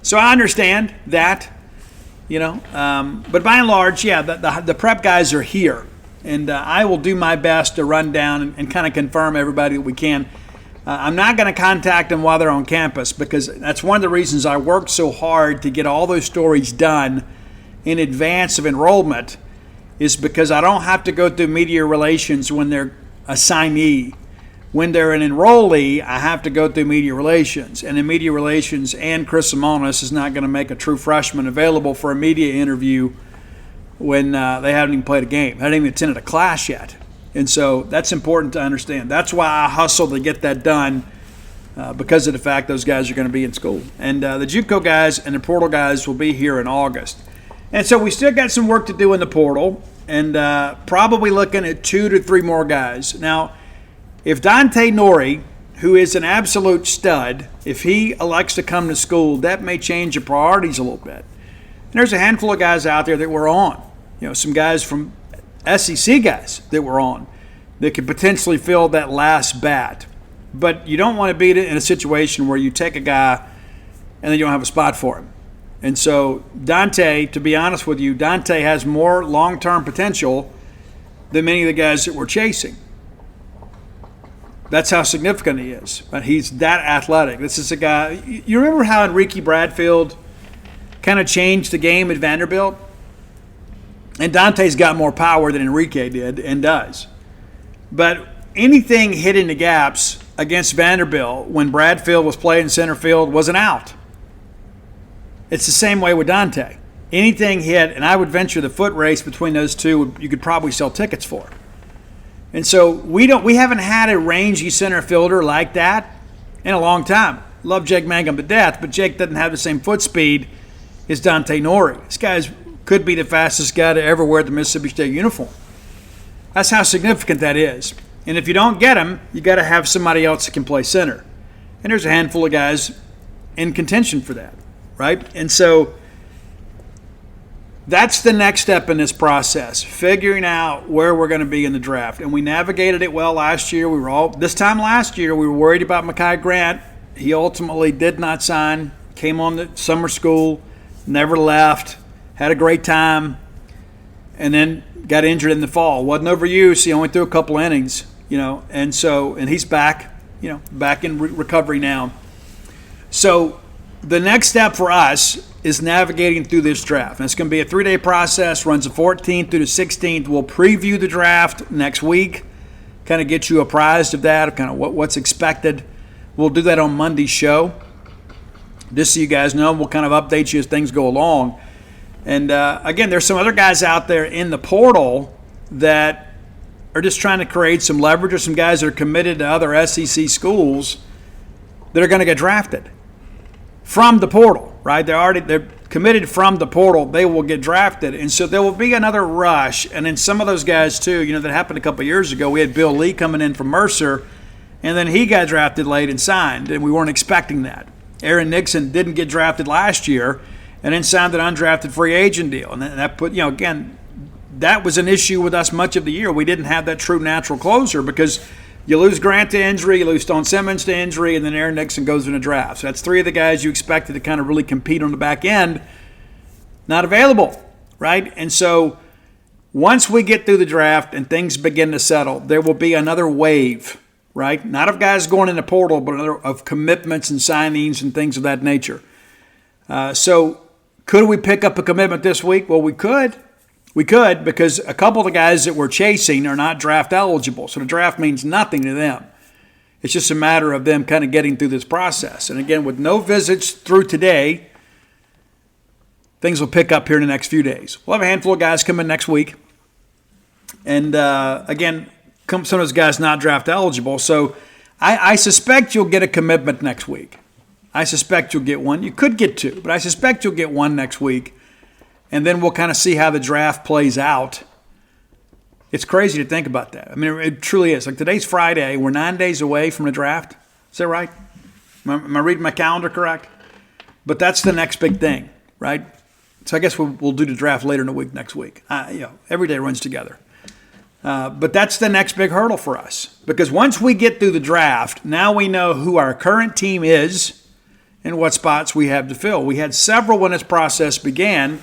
So I understand that, but by and large, yeah, the prep guys are here. And I will do my best to run down and kind of confirm everybody that we can. I'm not going to contact them while they're on campus because that's one of the reasons I worked so hard to get all those stories done in advance of enrollment, is because I don't have to go through media relations when they're a signee. When they're an enrollee, I have to go through media relations. And in media relations, Ann Chrysomonas is not going to make a true freshman available for a media interview when they haven't even played a game, haven't even attended a class yet. And so that's important to understand. That's why I hustle to get that done because of the fact those guys are going to be in school. And the JUCO guys and the portal guys will be here in August. And so we still got some work to do in the portal, and probably looking at 2 to 3 more guys. Now, if Dante Nori, who is an absolute stud, if he elects to come to school, that may change your priorities a little bit. And there's a handful of guys out there that we're on. Some guys from SEC guys that we're on that could potentially fill that last bat. But you don't want to be in a situation where you take a guy and then you don't have a spot for him. And so Dante, to be honest with you, Dante has more long-term potential than many of the guys that we're chasing. That's how significant he is. But he's that athletic. This is a guy. You remember how Enrique Bradfield kind of changed the game at Vanderbilt? And Dante's got more power than Enrique did and does. But anything hitting the gaps against Vanderbilt when Bradfield was playing center field was an out. It's the same way with Dante. Anything hit, and I would venture the foot race between those two, you could probably sell tickets for. And so we haven't had a rangy center fielder like that in a long time. Love Jake Mangum to death, but Jake doesn't have the same foot speed as Dante Nori. This guy could be the fastest guy to ever wear the Mississippi State uniform. That's how significant that is. And if you don't get him, you got to have somebody else that can play center. And there's a handful of guys in contention for that, right? And so that's the next step in this process, figuring out where we're going to be in the draft. And we navigated it well last year. This time last year, we were worried about Mekhi Grant. He ultimately did not sign, came on the summer school, never left, had a great time, and then got injured in the fall. Wasn't overused. He only threw a couple innings, and he's back, back in recovery now. So the next step for us is navigating through this draft. And it's going to be a 3-day process, runs the 14th through the 16th. We'll preview the draft next week, kind of get you apprised of that, kind of what's expected. We'll do that on Monday's show, just so you guys know. We'll kind of update you as things go along. And, again, there's some other guys out there in the portal that are just trying to create some leverage, or some guys that are committed to other SEC schools that are going to get drafted from the portal, right? They're committed from the portal. They will get drafted. And so there will be another rush. And then some of those guys, too, that happened a couple of years ago. We had Bill Lee coming in from Mercer, and then he got drafted late and signed, and we weren't expecting that. Aaron Nixon didn't get drafted last year and then signed an undrafted free agent deal. And that put, again, that was an issue with us much of the year. We didn't have that true natural closer because you lose Grant to injury, you lose Stone Simmons to injury, and then Aaron Nixon goes in a draft. So that's 3 of the guys you expected to kind of really compete on the back end, not available, right? And so once we get through the draft and things begin to settle, there will be another wave, right? Not of guys going in the portal, but another of commitments and signings and things of that nature. So could we pick up a commitment this week? Well, we could. We could, because a couple of the guys that we're chasing are not draft eligible. So the draft means nothing to them. It's just a matter of them kind of getting through this process. And again, with no visits through today, things will pick up here in the next few days. We'll have a handful of guys come in next week. And again, some of those guys not draft eligible. So I suspect you'll get a commitment next week. I suspect you'll get one. You could get 2, but I suspect you'll get one next week. And then we'll kind of see how the draft plays out. It's crazy to think about that. I mean, it truly is. Like, today's Friday. We're 9 days away from the draft. Is that right? Am I reading my calendar correct? But that's the next big thing, right? So I guess we'll do the draft later in the week next week. Every day runs together. But that's the next big hurdle for us. Because once we get through the draft, now we know who our current team is and what spots we have to fill. We had several when this process began.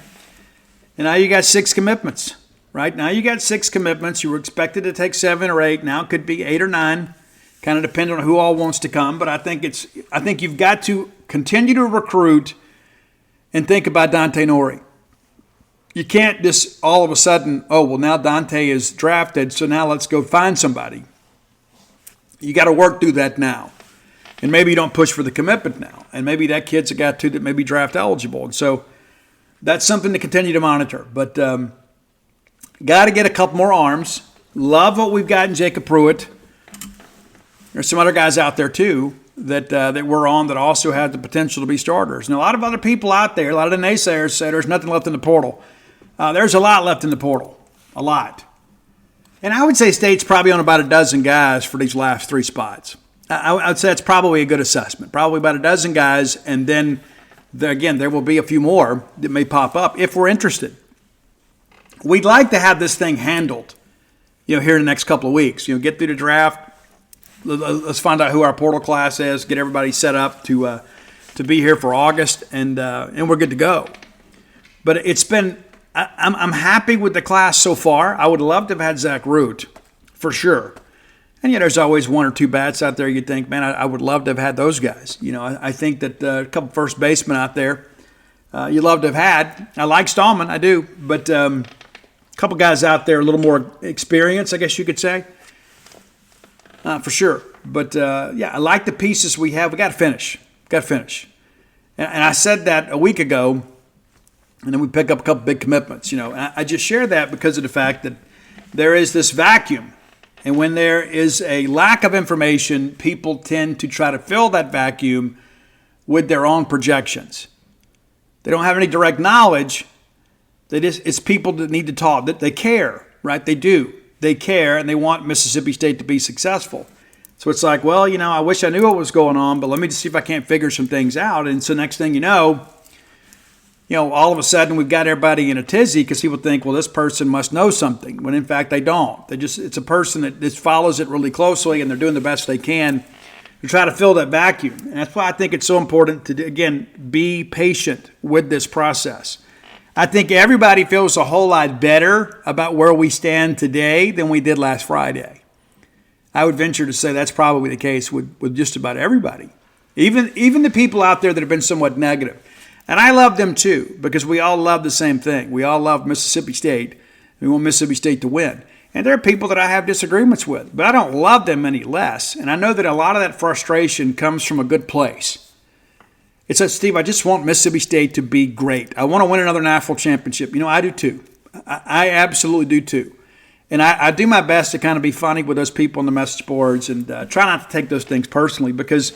And now you got 6 commitments, right? Now you got 6 commitments. You were expected to take 7 or 8. Now it could be 8 or 9, kind of depending on who all wants to come. But I think you've got to continue to recruit and think about Dante Nori. You can't just all of a sudden, now Dante is drafted, so now let's go find somebody. You got to work through that now. And maybe you don't push for the commitment now. And maybe that kid's a guy, too, that may be draft eligible. And so that's something to continue to monitor. But got to get a couple more arms. Love what we've got in Jacob Pruitt. There's some other guys out there, too, that we're on that also have the potential to be starters. And a lot of other people out there, a lot of the naysayers say there's nothing left in the portal. There's a lot left in the portal. A lot. And I would say State's probably on about a dozen guys for these last 3 spots. I would say that's probably a good assessment. Probably about a dozen guys, and then again, there will be a few more that may pop up if we're interested. We'd like to have this thing handled, here in the next couple of weeks. Get through the draft, let's find out who our portal class is, get everybody set up to be here for August, and we're good to go. But it's been, I'm happy with the class so far. I would love to have had Zach Root, for sure. And there's always one or two bats out there you'd think, man, I would love to have had those guys. I think that a couple first basemen out there you'd love to have had. I like Stallman, I do, but a couple guys out there a little more experience, I guess you could say, for sure. But I like the pieces we have. We got to finish. And I said that a week ago, and then we pick up a couple big commitments. I just share that because of the fact that there is this vacuum. And when there is a lack of information, people tend to try to fill that vacuum with their own projections. They don't have any direct knowledge. It's people that need to talk. That they care, right? They do. They care, and they want Mississippi State to be successful. So it's like, well, I wish I knew what was going on, but let me just see if I can't figure some things out. And so next thing you know, all of a sudden we've got everybody in a tizzy because people think, well, this person must know something, when in fact they don't. It's a person that just follows it really closely, and they're doing the best they can to try to fill that vacuum. And that's why I think it's so important to, again, be patient with this process. I think everybody feels a whole lot better about where we stand today than we did last Friday. I would venture to say that's probably the case with just about everybody. Even the people out there that have been somewhat negative. And I love them too, because we all love the same thing. We all love Mississippi State. We want Mississippi State to win. And there are people that I have disagreements with, but I don't love them any less. And I know that a lot of that frustration comes from a good place. It says, Steve, I just want Mississippi State to be great. I want to win another national championship. I do too. I absolutely do too. And I do my best to kind of be funny with those people on the message boards and try not to take those things personally because,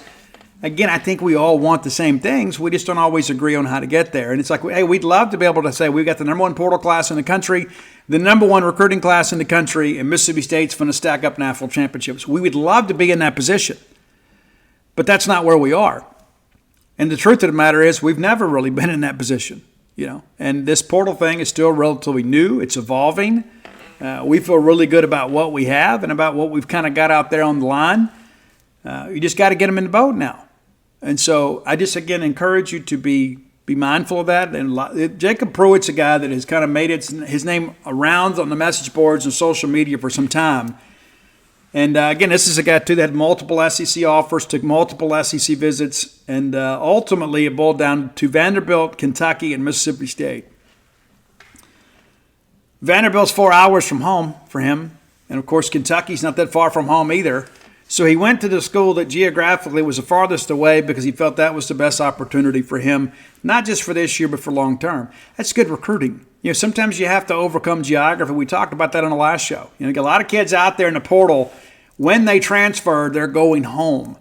again, I think we all want the same things. We just don't always agree on how to get there. And it's like, hey, we'd love to be able to say we've got the number one portal class in the country, the number one recruiting class in the country, and Mississippi State's going to stack up national championships. We would love to be in that position. But that's not where we are. And the truth of the matter is we've never really been in that position, And this portal thing is still relatively new. It's evolving. We feel really good about what we have and about what we've kind of got out there on the line. You just got to get them in the boat now. And so I just, again, encourage you to be mindful of that. And Jacob Pruitt's a guy that has kind of made his name around on the message boards and social media for some time. And, again, this is a guy, too, that had multiple SEC offers, took multiple SEC visits, and ultimately it boiled down to Vanderbilt, Kentucky, and Mississippi State. Vanderbilt's 4 hours from home for him. And, of course, Kentucky's not that far from home either. So he went to the school that geographically was the farthest away because he felt that was the best opportunity for him, not just for this year but for long term. That's good recruiting. Sometimes you have to overcome geography. We talked about that on the last show. You got a lot of kids out there in the portal. When they transfer, they're going home.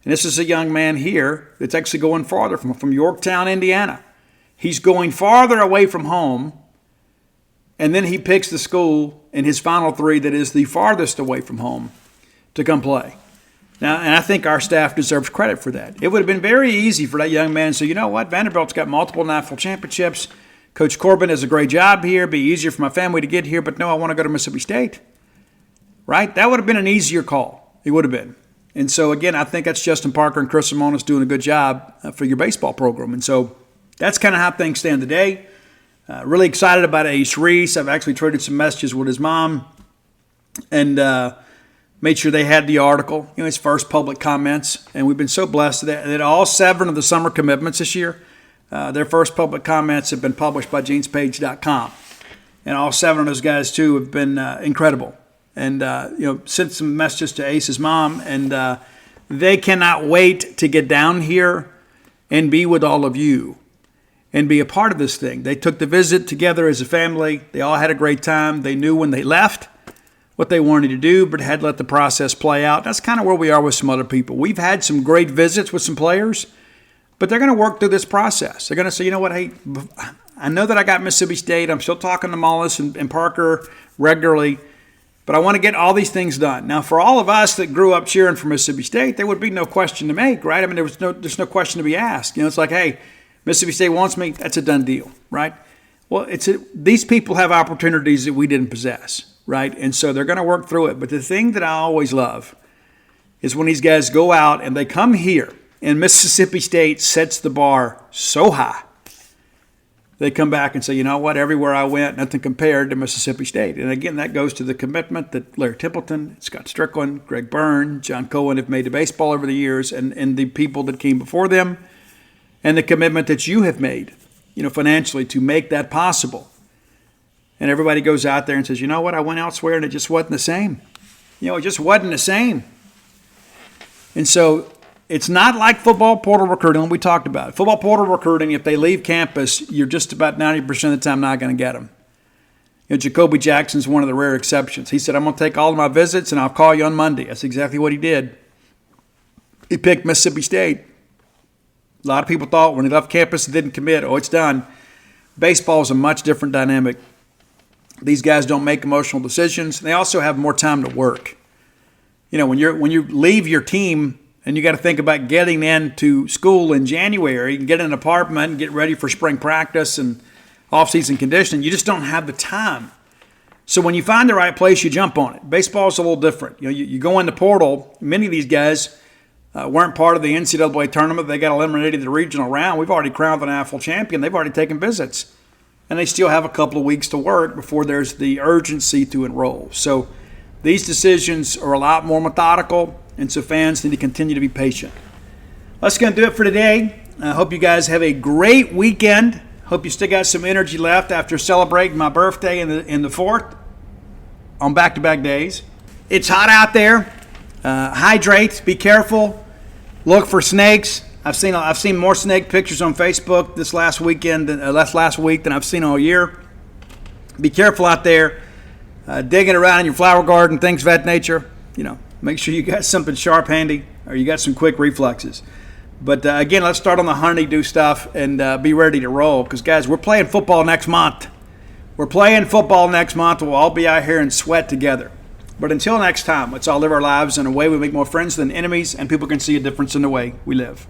And this is a young man here that's actually going farther from Yorktown, Indiana. He's going farther away from home, and then he picks the school in his final three that is the farthest away from home to come play. Now, and I think our staff deserves credit for that. It would have been very easy for that young man to say, you know what, Vanderbilt's got multiple national championships. Coach Corbin does a great job here. It'd be easier for my family to get here, but no, I want to go to Mississippi State. Right? That would have been an easier call. It would have been. And so, again, I think that's Justin Parker and Chris Simonis doing a good job for your baseball program. And so that's kind of how things stand today. Really excited about Ace Reese. I've actually traded some messages with his mom and made sure they had the article, his first public comments. And we've been so blessed that all 7 of the summer commitments this year, their first public comments have been published by genespage.com. And all 7 of those guys, too, have been incredible. And, sent some messages to Ace's mom. And they cannot wait to get down here and be with all of you and be a part of this thing. They took the visit together as a family. They all had a great time. They knew when they left what they wanted to do, but had let the process play out. That's kind of where we are with some other people. We've had some great visits with some players, but they're going to work through this process. They're going to say, you know what, hey, I know that I got Mississippi State. I'm still talking to Mullis and Parker regularly, but I want to get all these things done. Now, for all of us that grew up cheering for Mississippi State, there would be no question to make, right? I mean, there's no question to be asked. It's like, hey, Mississippi State wants me. That's a done deal, right? Well, these people have opportunities that we didn't possess, right? And so they're going to work through it. But the thing that I always love is when these guys go out and they come here, and Mississippi State sets the bar so high. They come back and say, you know what, everywhere I went, nothing compared to Mississippi State. And again, that goes to the commitment that Larry Templeton, Scott Strickland, Greg Byrne, John Cohen have made to baseball over the years, and the people that came before them, and the commitment that you have made, financially to make that possible. And everybody goes out there and says, you know what, I went elsewhere and it just wasn't the same. It just wasn't the same. And so it's not like football portal recruiting. We talked about it. Football portal recruiting, if they leave campus, you're just about 90% of the time not going to get them. Jacoby Jackson's one of the rare exceptions. He said, I'm going to take all of my visits and I'll call you on Monday. That's exactly what he did. He picked Mississippi State. A lot of people thought when he left campus and didn't commit, it's done. Baseball is a much different dynamic. These guys don't make emotional decisions. They also have more time to work. When you leave your team and you got to think about getting into school in January and get an apartment and get ready for spring practice and off-season conditioning, you just don't have the time. So when you find the right place, you jump on it. Baseball is a little different. You go in the portal. Many of these guys weren't part of the NCAA tournament. They got eliminated in the regional round. We've already crowned the national champion. They've already taken visits. And they still have a couple of weeks to work before there's the urgency to enroll. So these decisions are a lot more methodical, and so fans need to continue to be patient. That's going to do it for today. I hope you guys have a great weekend. Hope you still got some energy left after celebrating my birthday in the 4th on back-to-back days. It's hot out there. Hydrate. Be careful. Look for snakes. I've seen more snake pictures on Facebook this last week than I've seen all year. Be careful out there. Digging around in your flower garden, things of that nature. Make sure you got something sharp handy or you got some quick reflexes. But again, let's start on the honeydew stuff and be ready to roll. Because, guys, we're playing football next month. We'll all be out here and sweat together. But until next time, let's all live our lives in a way we make more friends than enemies, and people can see a difference in the way we live.